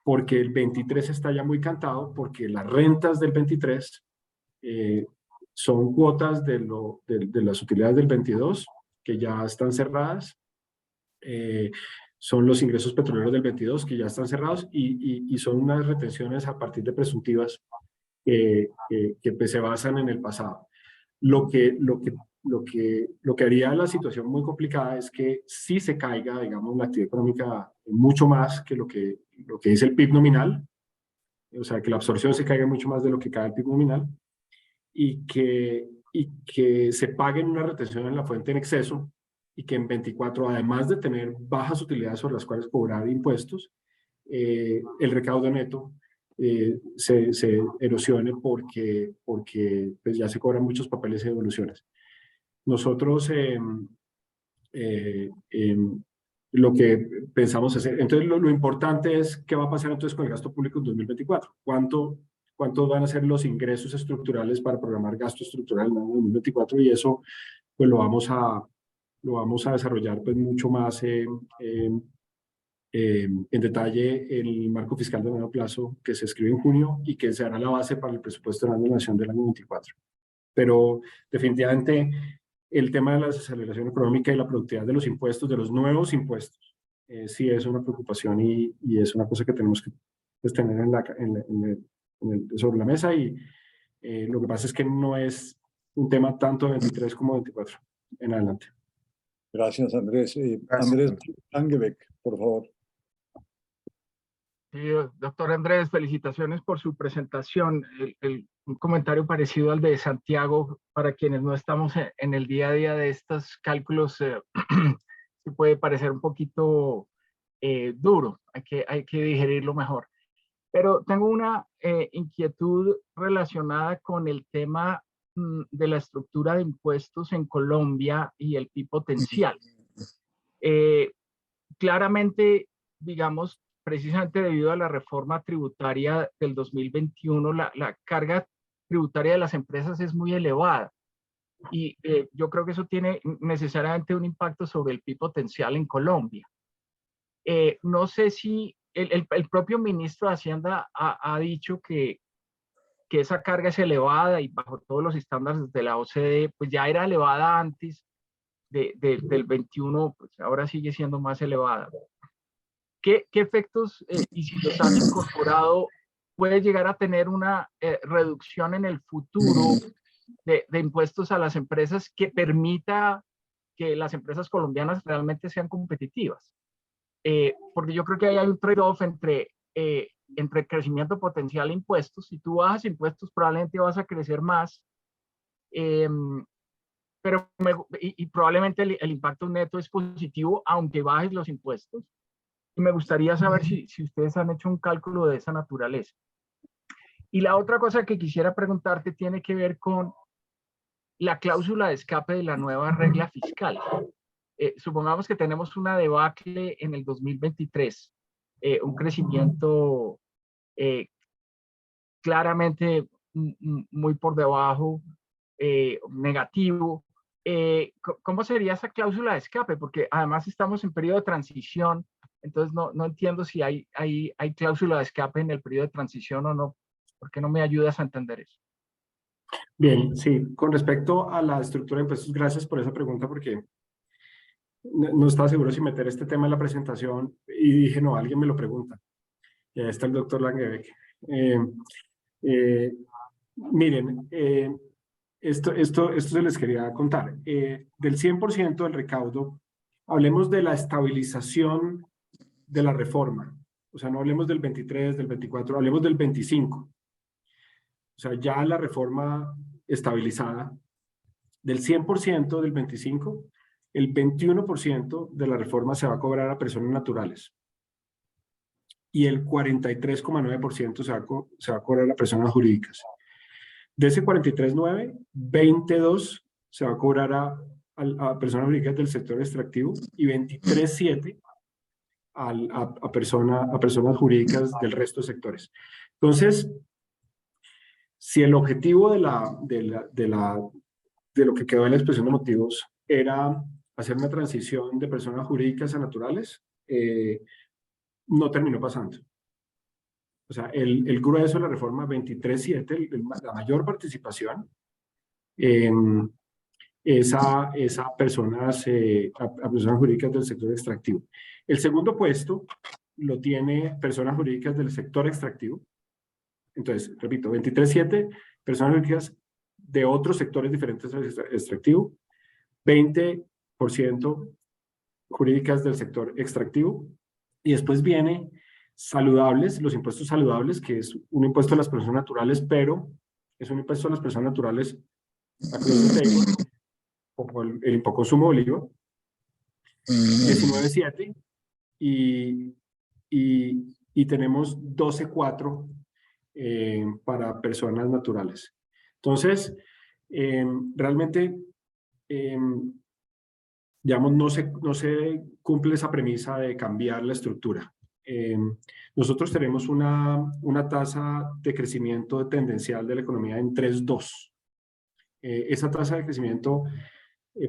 porque el 23 está ya muy cantado, porque las rentas del 23 son cuotas de las utilidades del 22, que ya están cerradas, son los ingresos petroleros del 22, que ya están cerrados, y son unas retenciones a partir de presuntivas que pues, se basan en el pasado. Lo que haría la situación muy complicada es que si se caiga, digamos, la actividad económica mucho más que lo que dice el PIB nominal, o sea, que la absorción se caiga mucho más de lo que cae el PIB nominal, y que se paguen una retención en la fuente en exceso, y que en 24, además de tener bajas utilidades sobre las cuales cobrar impuestos, el recaudo neto se erosione porque pues ya se cobran muchos papeles y devoluciones. Nosotros lo que pensamos hacer, entonces lo importante es qué va a pasar entonces con el gasto público en 2024. ¿Cuántos van a ser los ingresos estructurales para programar gasto estructural en el año 2024? Y eso pues lo vamos a desarrollar pues mucho más en detalle el marco fiscal de mediano plazo que se escribe en junio y que será la base para el presupuesto de la nación del año 24. Pero definitivamente el tema de la desaceleración económica y la productividad de los impuestos, de los nuevos impuestos, sí es una preocupación y es una cosa que tenemos que pues, tener sobre la mesa, y lo que pasa es que no es un tema tanto 23 como 24 en adelante. Gracias, Andrés. Gracias. Andrés Langebeck, por favor. Sí, doctor Andrés, felicitaciones por su presentación. Un comentario parecido al de Santiago, para quienes no estamos en el día a día de estos cálculos, sí puede parecer un poquito duro, hay que digerirlo mejor. Pero tengo una inquietud relacionada con el tema de la estructura de impuestos en Colombia y el PIB potencial. Claramente, digamos, precisamente debido a la reforma tributaria del 2021, la carga tributaria de las empresas es muy elevada. Y yo creo que eso tiene necesariamente un impacto sobre el PIB potencial en Colombia. No sé si el propio ministro de Hacienda ha dicho que esa carga es elevada y bajo todos los estándares de la OCDE, pues ya era elevada antes del 21, pues ahora sigue siendo más elevada. ¿Qué efectos, y si los han incorporado, puede llegar a tener una reducción en el futuro de impuestos a las empresas que permita que las empresas colombianas realmente sean competitivas? Porque yo creo que ahí hay un trade-off entre crecimiento potencial e impuestos. Si tú bajas impuestos, probablemente vas a crecer más, pero probablemente el impacto neto es positivo, aunque bajes los impuestos. Y me gustaría saber si ustedes han hecho un cálculo de esa naturaleza. Y la otra cosa que quisiera preguntarte tiene que ver con la cláusula de escape de la nueva regla fiscal. Supongamos que tenemos una debacle en el 2023, un crecimiento claramente muy por debajo, negativo. ¿Cómo sería esa cláusula de escape? Porque además estamos en periodo de transición, entonces no entiendo si hay cláusula de escape en el periodo de transición o no. ¿Por qué no me ayudas a entender eso? Bien, sí, con respecto a la estructura de impuestos, gracias por esa pregunta, porque no estaba seguro si meter este tema en la presentación y dije, no, alguien me lo pregunta. Y ahí está el doctor Langebeck. Miren, esto se les quería contar. Del 100% del recaudo, hablemos de la estabilización de la reforma. O sea, no hablemos del 23, del 24, hablemos del 25. O sea, ya la reforma estabilizada, del 100% del 25, el 21% de la reforma se va a cobrar a personas naturales. y el 43,9% se va a cobrar a personas jurídicas. De ese 43,9, 22 se va a cobrar a personas jurídicas del sector extractivo y 23,7 a personas jurídicas del resto de sectores. Entonces, si el objetivo de lo que quedó en la expresión de motivos era hacer una transición de personas jurídicas a naturales, no terminó pasando. O sea, el grueso de la reforma 23.7, la mayor participación, es a personas jurídicas del sector extractivo. El segundo puesto lo tiene personas jurídicas del sector extractivo. Entonces, repito, 23.7, personas jurídicas de otros sectores diferentes al extractivo, 20% jurídicas del sector extractivo, y después viene saludables, los impuestos saludables, que es un impuesto a las personas naturales, pero es un impuesto a las personas naturales across the table, como el impuesto consumo del IVA, 19.7, y tenemos 12.4 para personas naturales. Entonces, realmente, digamos, no se cumple esa premisa de cambiar la estructura. Nosotros tenemos una tasa de crecimiento tendencial de la economía en 3.2. Esa tasa de crecimiento,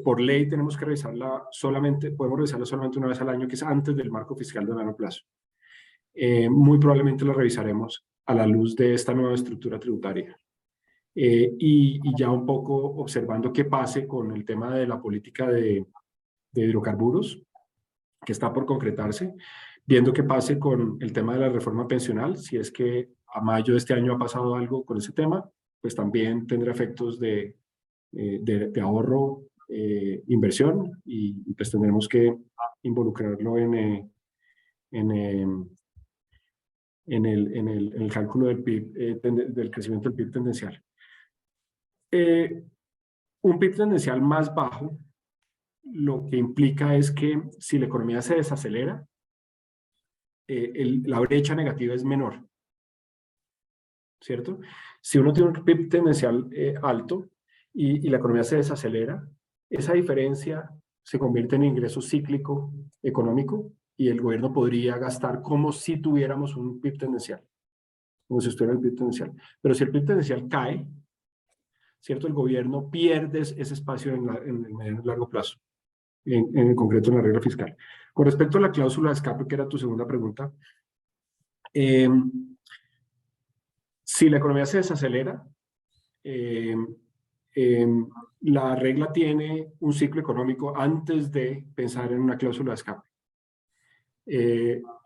por ley, tenemos que podemos revisarla solamente una vez al año, que es antes del marco fiscal de mediano plazo. Muy probablemente la revisaremos a la luz de esta nueva estructura tributaria. Y ya un poco observando qué pase con el tema de la política de hidrocarburos, que está por concretarse, viendo qué pase con el tema de la reforma pensional, si es que a mayo de este año ha pasado algo con ese tema, pues también tendrá efectos de ahorro, inversión, y pues tendremos que involucrarlo en el cálculo del PIB, del crecimiento del PIB tendencial. Un PIB tendencial más bajo lo que implica es que si la economía se desacelera, la brecha negativa es menor, ¿cierto? Si uno tiene un PIB tendencial alto y la economía se desacelera, esa diferencia se convierte en ingreso cíclico económico y el gobierno podría gastar como si tuviéramos un PIB tendencial, como si estuviera el PIB tendencial. Pero si el PIB tendencial cae, ¿cierto? El gobierno pierde ese espacio en el mediano y largo plazo, en concreto en la regla fiscal. Con respecto a la cláusula de escape, que era tu segunda pregunta, si la economía se desacelera, la regla tiene un ciclo económico antes de pensar en una cláusula de escape.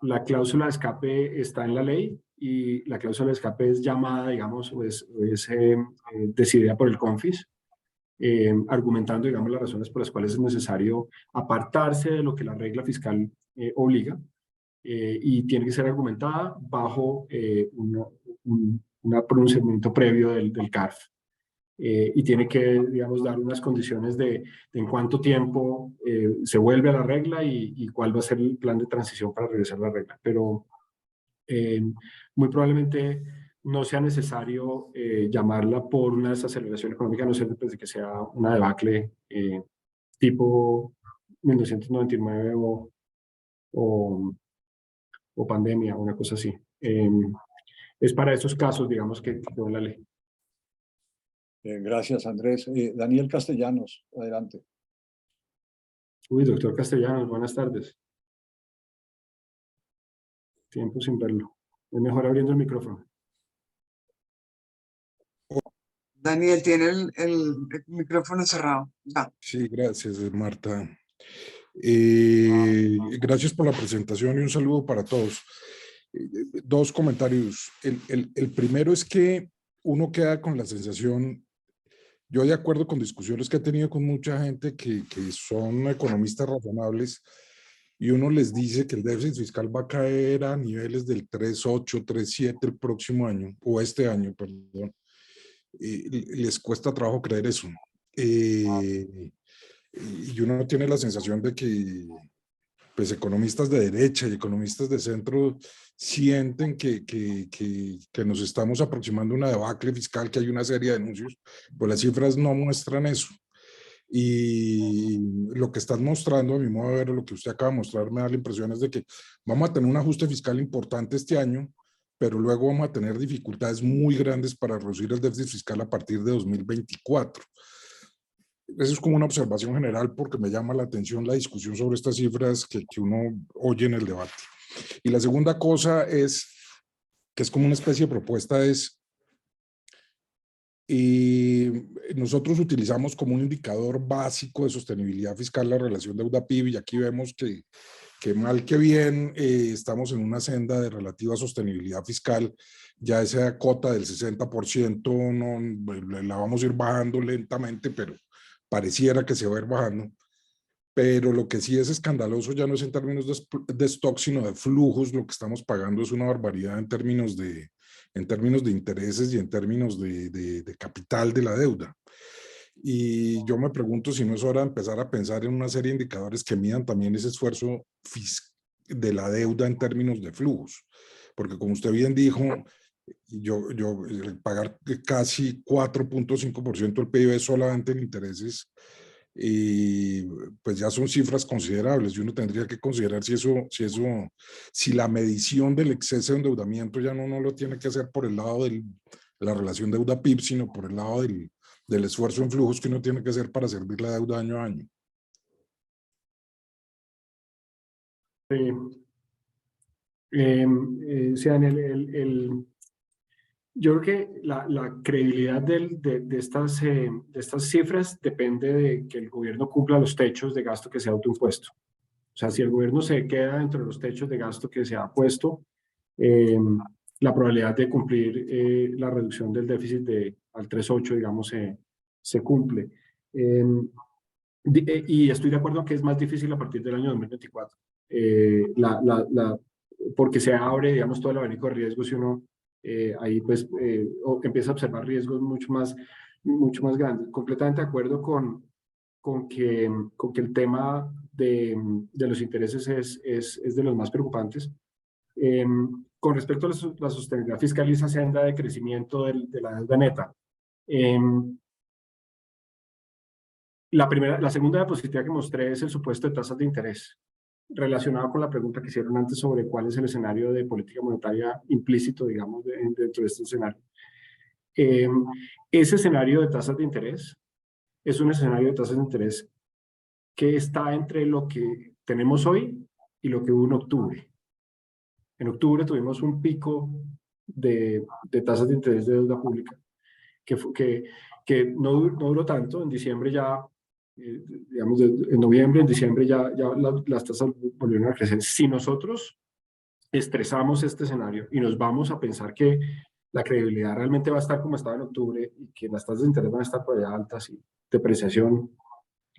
La cláusula de escape está en la ley y la cláusula de escape es llamada, digamos, es decidida por el CONFIS, argumentando, digamos, las razones por las cuales es necesario apartarse de lo que la regla fiscal obliga, y tiene que ser argumentada bajo un pronunciamiento previo del CARF. Y tiene que, digamos, dar unas condiciones de en cuánto tiempo se vuelve a la regla y cuál va a ser el plan de transición para regresar a la regla. Pero muy probablemente no sea necesario llamarla por una desaceleración económica, no sé, después de que sea una debacle tipo 1999 o pandemia, una cosa así. Es para esos casos, digamos, que quedó en la ley. Gracias, Andrés. Daniel Castellanos, adelante. Uy, doctor Castellanos, buenas tardes. Tiempo sin verlo. Es mejor abriendo el micrófono. Daniel, tiene el micrófono cerrado. Ya. Sí, gracias, Marta. Gracias por la presentación y un saludo para todos. Dos comentarios. El primero es que uno queda con la sensación, yo de acuerdo con discusiones que he tenido con mucha gente que son economistas razonables, y uno les dice que el déficit fiscal va a caer a niveles del 3.8, 3.7 el próximo año, o este año, perdón. Les cuesta trabajo creer eso. Y uno tiene la sensación de que pues economistas de derecha y economistas de centro sienten que nos estamos aproximando a una debacle fiscal, que hay una serie de anuncios, pues las cifras no muestran eso. Y lo que están mostrando, a mi modo de ver, lo que usted acaba de mostrar, me da la impresión es de que vamos a tener un ajuste fiscal importante este año, pero luego vamos a tener dificultades muy grandes para reducir el déficit fiscal a partir de 2024. Eso es como una observación general porque me llama la atención la discusión sobre estas cifras que uno oye en el debate. Y la segunda cosa es, que es como una especie de propuesta, es, y nosotros utilizamos como un indicador básico de sostenibilidad fiscal la relación deuda-PIB, y aquí vemos que mal que bien estamos en una senda de relativa sostenibilidad fiscal. Ya esa cota del 60% no, la vamos a ir bajando lentamente, pero pareciera que se va a ir bajando. Pero lo que sí es escandaloso ya no es en términos de stock, sino de flujos. Lo que estamos pagando es una barbaridad en términos de intereses y en términos de capital de la deuda. Y yo me pregunto si no es hora de empezar a pensar en una serie de indicadores que midan también ese esfuerzo de la deuda en términos de flujos. Porque como usted bien dijo, pagar casi 4.5% del PIB solamente en intereses, y pues ya son cifras considerables, y uno tendría que considerar si la medición del exceso de endeudamiento ya no lo tiene que hacer por el lado de la relación deuda-PIB, sino por el lado del esfuerzo en flujos que uno tiene que hacer para servir la deuda año a año. Sí. Sí, Daniel, yo creo que la credibilidad de estas cifras depende de que el gobierno cumpla los techos de gasto que se ha autoimpuesto. O sea, si el gobierno se queda dentro de los techos de gasto que se ha puesto, la probabilidad de cumplir la reducción del déficit al 3.8, digamos, se cumple. Y estoy de acuerdo que es más difícil a partir del año 2024, porque se abre, digamos, todo el abanico de riesgos y uno ahí pues empieza a observar riesgos mucho más grandes. Completamente de acuerdo con que el tema de los intereses es de los más preocupantes. Con respecto a la sostenibilidad fiscal y esa senda de crecimiento de la deuda neta, la segunda diapositiva que mostré es el supuesto de tasas de interés, relacionado con la pregunta que hicieron antes sobre cuál es el escenario de política monetaria implícito, digamos, dentro de este escenario. Ese escenario de tasas de interés es un escenario de tasas de interés que está entre lo que tenemos hoy y lo que hubo en octubre. En octubre tuvimos un pico de tasas de interés de deuda pública que no duró tanto. En diciembre ya, digamos, en noviembre, en diciembre ya las tasas volvieron a crecer. Si nosotros estresamos este escenario y nos vamos a pensar que la credibilidad realmente va a estar como estaba en octubre y que las tasas de interés van a estar por allá altas y depreciación,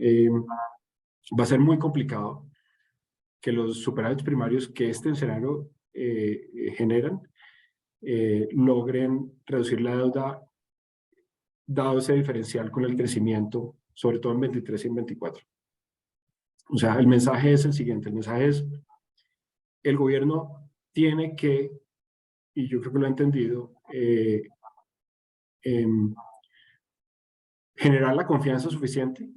va a ser muy complicado que los superávits primarios que este escenario generan logren reducir la deuda dado ese diferencial con el crecimiento, sobre todo en 23 y en 24. O sea, el mensaje es el siguiente, el mensaje es, el gobierno tiene que, y yo creo que lo ha entendido, generar la confianza suficiente,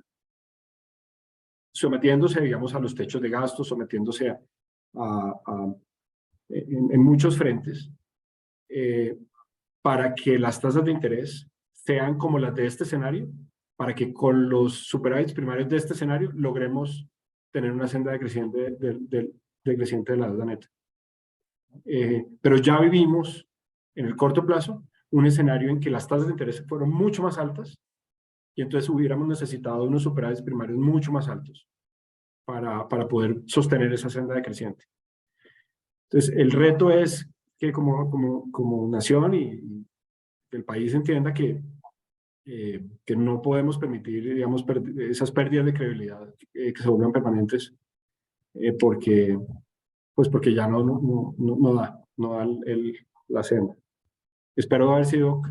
sometiéndose, digamos, a los techos de gasto, sometiéndose en muchos frentes, para que las tasas de interés sean como las de este escenario, para que con los superávits primarios de este escenario logremos tener una senda de creciente de la deuda neta. Pero ya vivimos en el corto plazo un escenario en que las tasas de interés fueron mucho más altas y entonces hubiéramos necesitado unos superávits primarios mucho más altos para poder sostener esa senda decreciente. Entonces, el reto es que como nación y el país entienda que no podemos permitir, digamos, esas pérdidas de credibilidad que se vuelvan permanentes, porque ya no da la senda. Espero haber sido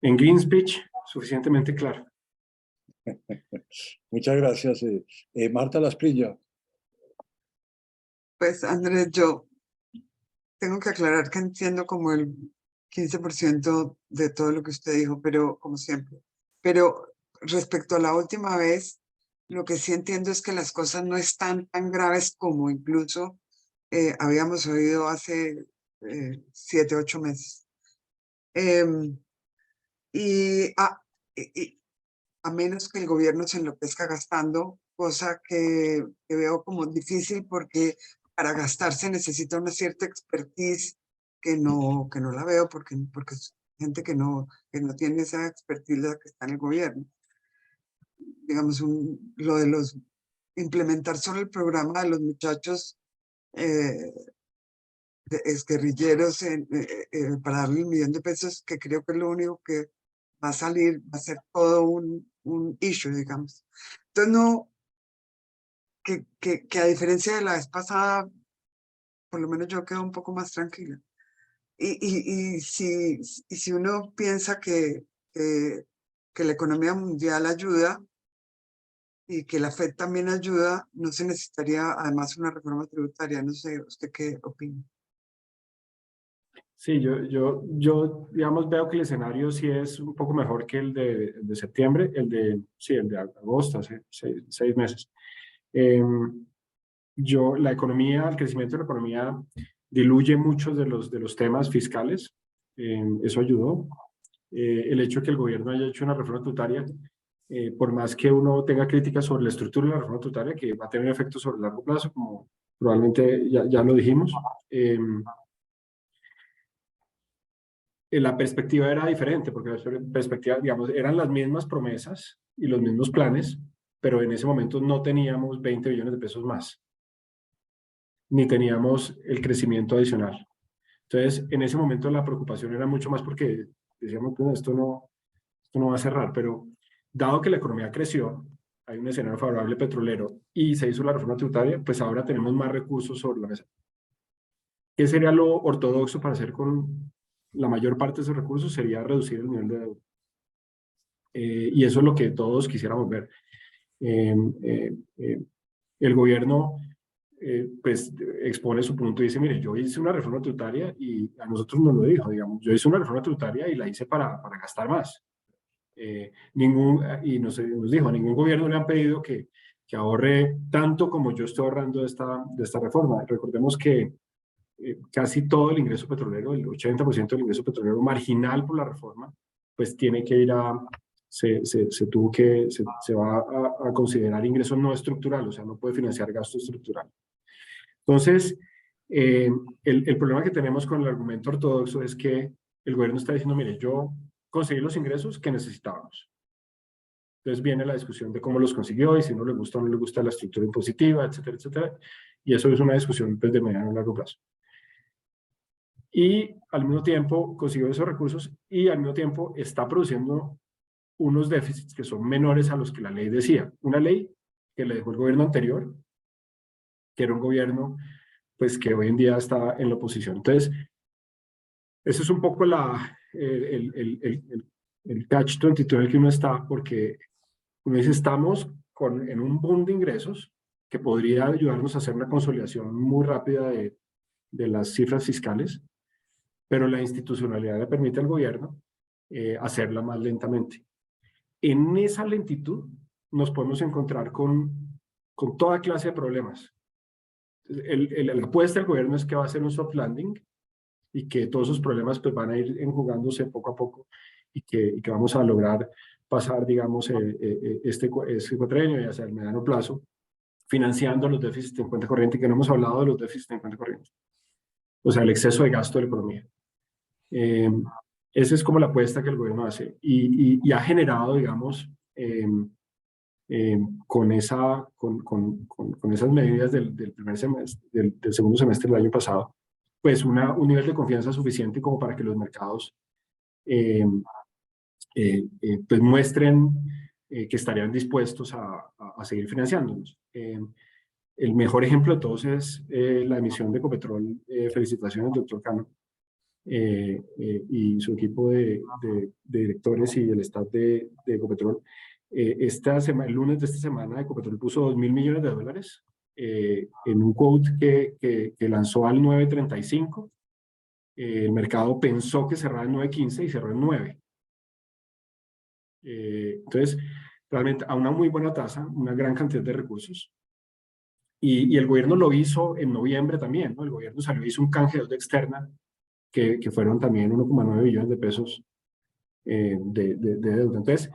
en Green Speech suficientemente claro. Muchas gracias. Marta Lasprilla. Pues Andrés, yo tengo que aclarar que entiendo como el 15% de todo lo que usted dijo, pero como siempre. Pero respecto a la última vez, lo que sí entiendo es que las cosas no están tan graves como incluso habíamos oído hace 7, 8 meses. Em, y, a menos que el gobierno se enloquezca gastando, cosa que veo como difícil porque para gastar se necesita una cierta expertise que no la veo porque es gente que no tiene esa expertise la que está en el gobierno. Digamos, lo de implementar solo el programa de los muchachos exguerrilleros para darle $1.000.000, que creo que es lo único que va a salir, va a ser todo un issue, digamos. Entonces, no, que a diferencia de la vez pasada, por lo menos yo quedo un poco más tranquila. Y si uno piensa que la economía mundial ayuda y que la FED también ayuda, no se necesitaría además una reforma tributaria. No sé, ¿usted qué opina? Sí, yo, digamos, veo que el escenario sí es un poco mejor que el de septiembre, el de agosto, hace 6 meses. La economía, el crecimiento de la economía diluye muchos de los temas fiscales, eso ayudó. El hecho de que el gobierno haya hecho una reforma tributaria, por más que uno tenga críticas sobre la estructura de la reforma tributaria, que va a tener efectos sobre el largo plazo, como probablemente ya lo dijimos, la perspectiva era diferente, porque la perspectiva, digamos, eran las mismas promesas y los mismos planes, pero en ese momento no teníamos 20 billones de pesos más, ni teníamos el crecimiento adicional. Entonces, en ese momento la preocupación era mucho más porque decíamos, pues, esto no va a cerrar, pero dado que la economía creció, hay un escenario favorable petrolero y se hizo la reforma tributaria, pues ahora tenemos más recursos sobre la mesa. ¿Qué sería lo ortodoxo para hacer con la mayor parte de esos recursos? Sería reducir el nivel de deuda. Y eso es lo que todos quisiéramos ver. El gobierno pues expone su punto y dice, mire, yo hice una reforma tributaria y a nosotros nos lo dijo, digamos, yo hice una reforma tributaria y la hice para gastar más. Y nos dijo, a ningún gobierno le han pedido que ahorre tanto como yo estoy ahorrando de esta reforma. Recordemos que casi todo el ingreso petrolero, el 80% del ingreso petrolero marginal por la reforma, pues tiene que ir se va a considerar ingreso no estructural, o sea, no puede financiar gasto estructural. Entonces, el problema que tenemos con el argumento ortodoxo es que el gobierno está diciendo, mire, yo conseguí los ingresos que necesitábamos. Entonces viene la discusión de cómo los consiguió y si no le gusta o no le gusta la estructura impositiva, etcétera, etcétera. Y eso es una discusión pues, de mediano y largo plazo. Y al mismo tiempo consiguió esos recursos y al mismo tiempo está produciendo unos déficits que son menores a los que la ley decía. Una ley que le dejó el gobierno anterior, que era un gobierno pues que hoy en día está en la oposición. Entonces, eso es un poco el catch-22 en el que uno está, porque uno dice, estamos en un boom de ingresos que podría ayudarnos a hacer una consolidación muy rápida de las cifras fiscales, pero la institucionalidad le permite al gobierno hacerla más lentamente. En esa lentitud nos podemos encontrar con toda clase de problemas. La apuesta del gobierno es que va a ser un soft landing y que todos esos problemas pues, van a ir enjugándose poco a poco y que vamos a lograr pasar, digamos, este cuatrienio y hacia el mediano plazo, financiando los déficits en cuenta corriente, que no hemos hablado de los déficits en cuenta corriente. O sea, el exceso de gasto de la economía. Esa es como la apuesta que el gobierno hace y ha generado, digamos, con esas medidas del primer semestre, del segundo semestre del año pasado, pues un nivel de confianza suficiente como para que los mercados pues muestren que estarían dispuestos a seguir financiándonos. El mejor ejemplo de todos es la emisión de Ecopetrol. Felicitaciones, doctor Cano, y su equipo de directores y el staff de Ecopetrol. El lunes de esta semana, Ecopetrol puso $2.000 millones en un quote que lanzó al 9.35. El mercado pensó que cerraba en 9.15 y cerró en 9. Entonces, realmente a una muy buena tasa, una gran cantidad de recursos. Y el gobierno lo hizo en noviembre también, ¿no? El gobierno salió y hizo un canje de deuda externa que fueron también 1,9 billones de pesos de deuda. Entonces,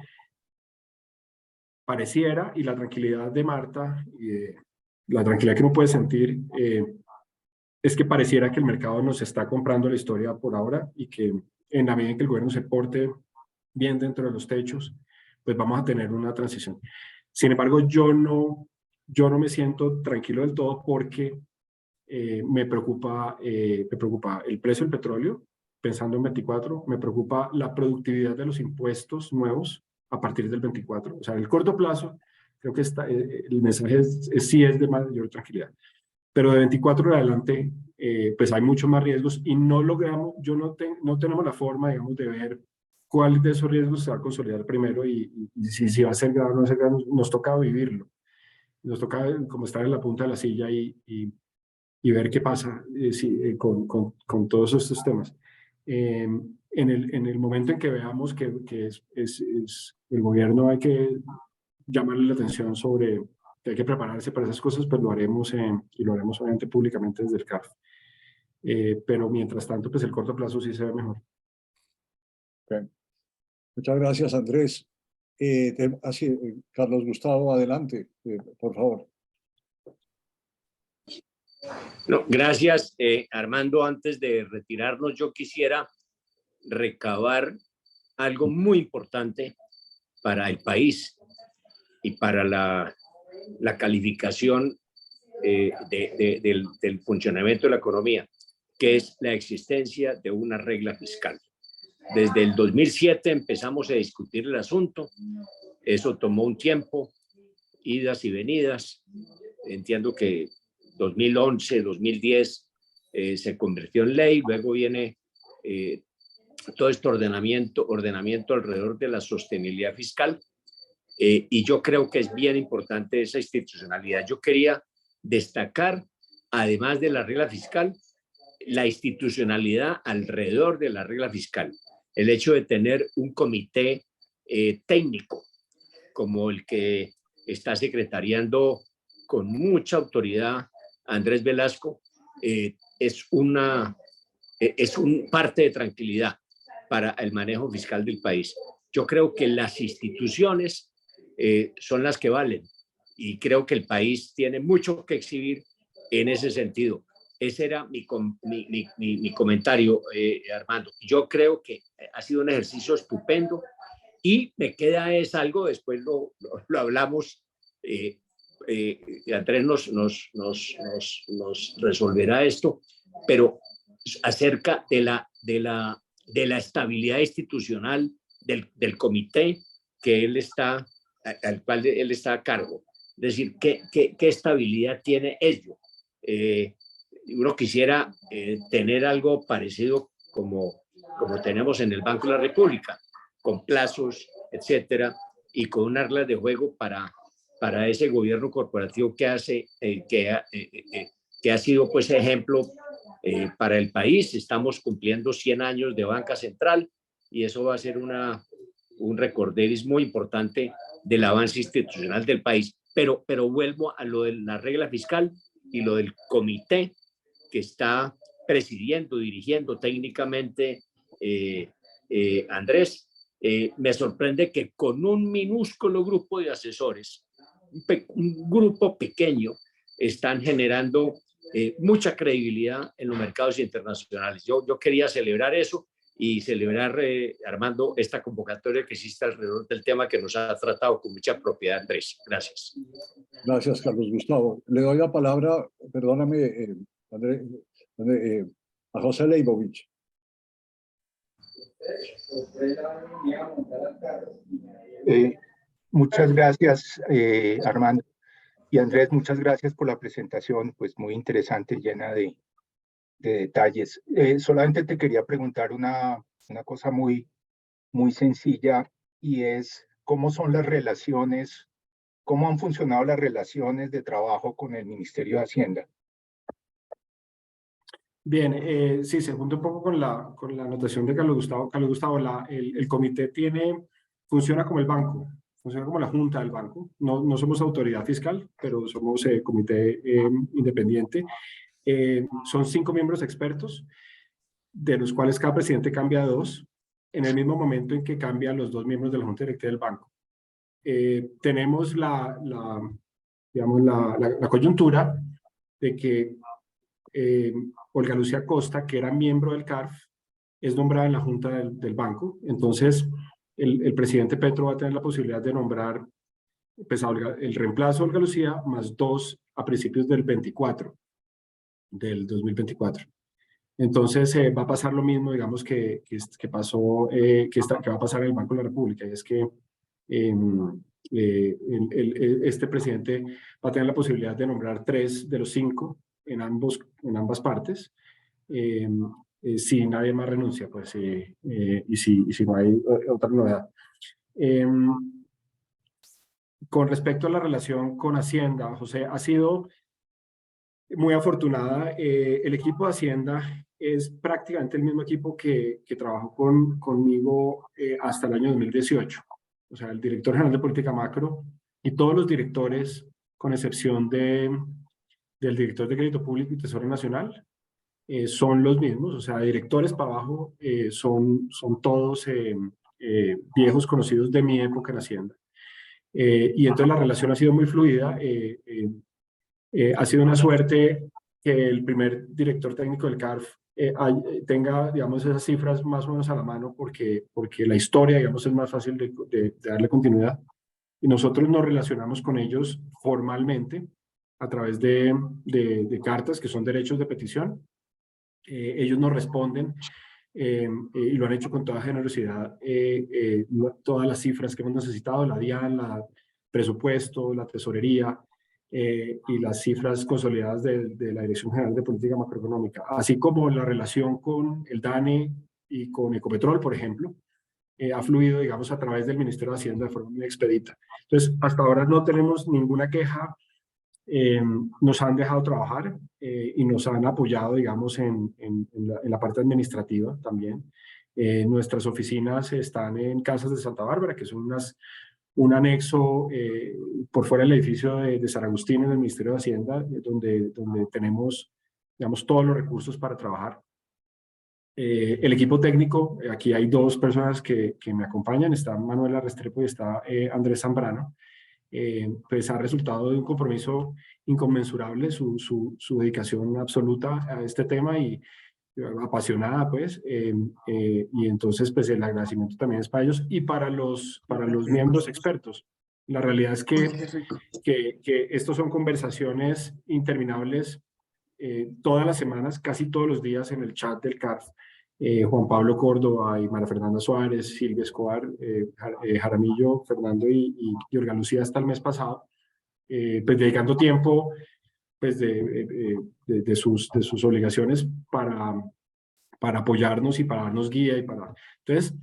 pareciera, y la tranquilidad de Marta, la tranquilidad que uno puede sentir, es que pareciera que el mercado nos está comprando la historia por ahora y que en la medida en que el gobierno se porte bien dentro de los techos, pues vamos a tener una transición. Sin embargo, yo no me siento tranquilo del todo porque me preocupa el precio del petróleo, pensando en 24, me preocupa la productividad de los impuestos nuevos a partir del 24. O sea, en el corto plazo, creo que el mensaje sí es de mayor tranquilidad. Pero de 24 en adelante, pues hay muchos más riesgos y no logramos, no tenemos la forma, digamos, de ver cuál de esos riesgos se va a consolidar primero y si va a ser grave o no va a ser grave, nos toca vivirlo. Nos toca como estar en la punta de la silla y ver qué pasa con todos estos temas. En el momento en que veamos que el gobierno hay que llamarle la atención sobre que hay que prepararse para esas cosas, pues lo haremos y lo haremos obviamente públicamente desde el CAF. Pero mientras tanto, pues el corto plazo sí se ve mejor. Okay. Muchas gracias, Andrés. Carlos Gustavo, adelante, por favor. No, gracias, Armando. Antes de retirarnos, yo quisiera recabar algo muy importante para el país y para la calificación del funcionamiento de la economía, que es la existencia de una regla fiscal. Desde el 2007 empezamos a discutir el asunto. Eso tomó un tiempo, idas y venidas. Entiendo que 2011, 2010 se convirtió en ley. Luego viene todo este ordenamiento alrededor de la sostenibilidad fiscal. Y yo creo que es bien importante esa institucionalidad. Yo quería destacar, además de la regla fiscal, la institucionalidad alrededor de la regla fiscal. El hecho de tener un comité técnico como el que está secretariando con mucha autoridad Andrés Velasco, es un parte de tranquilidad para el manejo fiscal del país. Yo creo que las instituciones son las que valen y creo que el país tiene mucho que exhibir en ese sentido. Ese era mi comentario, Armando. Yo creo que ha sido un ejercicio estupendo y me queda algo, después lo hablamos, Andrés nos resolverá esto, pero acerca de la estabilidad institucional del comité al cual él está a cargo. Es decir, ¿qué estabilidad tiene ello? Uno quisiera tener algo parecido como tenemos en el Banco de la República, con plazos, etcétera, y con unas reglas de juego para ese gobierno corporativo que ha sido pues ejemplo para el país. Estamos cumpliendo 100 años de banca central y eso va a ser un recorderis muy importante del avance institucional del país. Pero vuelvo a lo de la regla fiscal y lo del comité que está presidiendo, dirigiendo técnicamente Andrés. Me sorprende que con un minúsculo grupo de asesores, un grupo pequeño, están generando mucha credibilidad en los mercados internacionales. Yo quería celebrar eso y celebrar, Armando, esta convocatoria que existe alrededor del tema que nos ha tratado con mucha propiedad, Andrés. Gracias. Gracias, Carlos Gustavo. Le doy la palabra, perdóname, Andrés, a José Leibovich. Muchas gracias, Armando. Y Andrés, muchas gracias por la presentación, pues muy interesante, llena de detalles. Solamente te quería preguntar una cosa muy sencilla, y es cómo son las relaciones ¿Cómo han funcionado las relaciones de trabajo con el Ministerio de Hacienda? Bien, sí, se junta un poco con la anotación de Carlos Gustavo. Carlos Gustavo, el comité funciona como el banco, funciona como la junta del banco. No somos autoridad fiscal, pero somos comité independiente. Son 5 miembros expertos, de los cuales cada presidente cambia 2, en el mismo momento en que cambian los 2 miembros de la junta directiva del banco. Tenemos digamos, la coyuntura de que Olga Lucía Costa, que era miembro del CARF, es nombrada en la junta del banco. Entonces, el presidente Petro va a tener la posibilidad de nombrar pues, el reemplazo de Olga Lucía más 2 a principios del 2024. Entonces, va a pasar lo mismo, digamos, que pasó, que va a pasar en el Banco de la República, y es que este presidente va a tener la posibilidad de nombrar 3 de los 5 en ambas partes, si nadie más renuncia, pues, y si no hay otra novedad. Con respecto a la relación con Hacienda, José, ha sido muy afortunada. El equipo de Hacienda es prácticamente el mismo equipo que trabajó conmigo hasta el año 2018. O sea, el director general de política macro y todos los directores, con excepción del director de crédito público y Tesoro Nacional, son los mismos. O sea, directores para abajo son todos viejos conocidos de mi época en Hacienda. Y entonces la relación ha sido muy fluida. Ha sido una suerte que el primer director técnico del CARF tenga, digamos, esas cifras más o menos a la mano, porque la historia, digamos, es más fácil de darle continuidad. Y nosotros nos relacionamos con ellos formalmente a través de cartas que son derechos de petición. Ellos nos responden y lo han hecho con toda generosidad. Todas las cifras que hemos necesitado, la DIAN, la presupuesto, la tesorería, y las cifras consolidadas de la Dirección General de Política Macroeconómica, así como la relación con el DANE y con Ecopetrol, por ejemplo, ha fluido, digamos, a través del Ministerio de Hacienda de forma muy expedita. Entonces, hasta ahora no tenemos ninguna queja. Nos han dejado trabajar y nos han apoyado, digamos, en la parte administrativa también. Nuestras oficinas están en Casas de Santa Bárbara, que son un anexo por fuera del edificio de San Agustín en el Ministerio de Hacienda, donde tenemos, digamos, todos los recursos para trabajar. El equipo técnico, aquí hay 2 personas que me acompañan, está Manuela Restrepo y está Andrés Zambrano. Pues ha resultado de un compromiso inconmensurable su dedicación absoluta a este tema y apasionada, pues, y entonces, pues, el agradecimiento también es para ellos y para los miembros expertos. La realidad es que estos son conversaciones interminables todas las semanas, casi todos los días en el chat del CARF. Juan Pablo Córdoba y María Fernanda Suárez, Silvia Escobar, Jaramillo, Fernando y Olga Lucía hasta el mes pasado, pues dedicando tiempo pues de sus obligaciones para apoyarnos y para darnos guía. Entonces,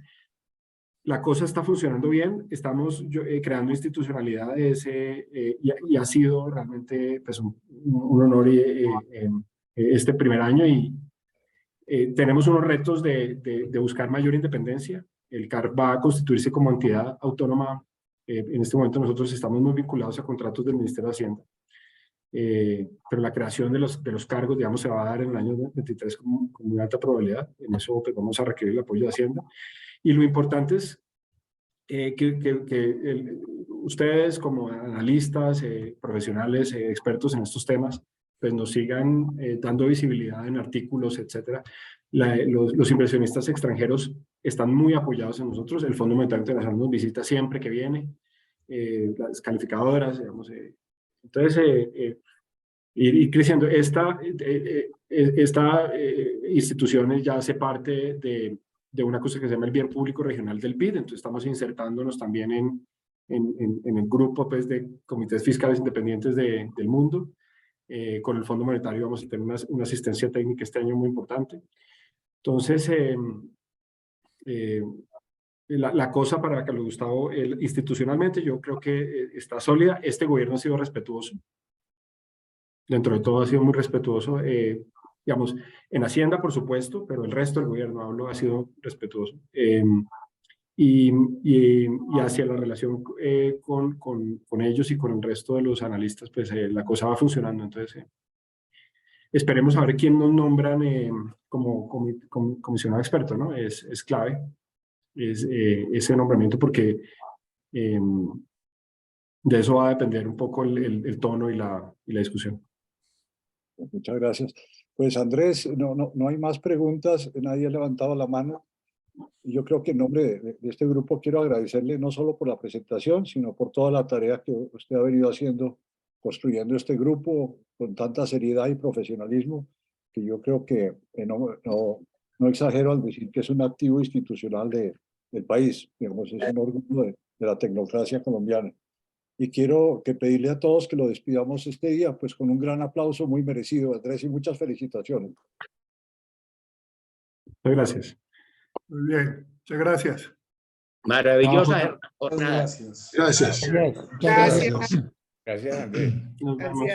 la cosa está funcionando bien, estamos creando institucionalidades y ha sido realmente pues, un honor este primer año y tenemos unos retos de buscar mayor independencia. El CARF va a constituirse como entidad autónoma. En este momento nosotros estamos muy vinculados a contratos del Ministerio de Hacienda. Pero la creación de los cargos, digamos, se va a dar en el año 23 con muy alta probabilidad. En eso pues, vamos a requerir el apoyo de Hacienda. Y lo importante es que ustedes como analistas, profesionales, expertos en estos temas, pues nos sigan dando visibilidad en artículos, etcétera. Los inversionistas extranjeros están muy apoyados en nosotros. El Fondo Monetario Internacional nos visita siempre que viene. Las calificadoras, digamos, entonces, ir creciendo. Esta institución ya hace parte de una cosa que se llama el Bien Público Regional del BID, entonces estamos insertándonos también en el grupo pues, de comités fiscales independientes del mundo. Con el Fondo Monetario vamos a tener una asistencia técnica este año muy importante. Entonces, la cosa para Carlos Gustavo, institucionalmente yo creo que está sólida. Este gobierno ha sido respetuoso. Dentro de todo ha sido muy respetuoso. Digamos, en Hacienda, por supuesto, pero el resto del gobierno, ha sido respetuoso. Y hacia la relación con ellos y con el resto de los analistas, pues la cosa va funcionando. Entonces, esperemos a ver quién nos nombran como comisionado experto, ¿no? Es clave ese nombramiento porque de eso va a depender un poco el tono y la discusión. Muchas gracias. Pues Andrés, no hay más preguntas, nadie ha levantado la mano. Yo creo que en nombre de este grupo quiero agradecerle no solo por la presentación, sino por toda la tarea que usted ha venido haciendo, construyendo este grupo con tanta seriedad y profesionalismo, que yo creo que no exagero al decir que es un activo institucional del país. Digamos, es un orgullo de la tecnocracia colombiana. Y quiero pedirle a todos que lo despidamos este día, pues con un gran aplauso muy merecido, Andrés, y muchas felicitaciones. Muchas gracias. Muy bien, muchas gracias. Maravillosa. Gracias. Gracias. Gracias. Gracias, Andrés. Nos vemos.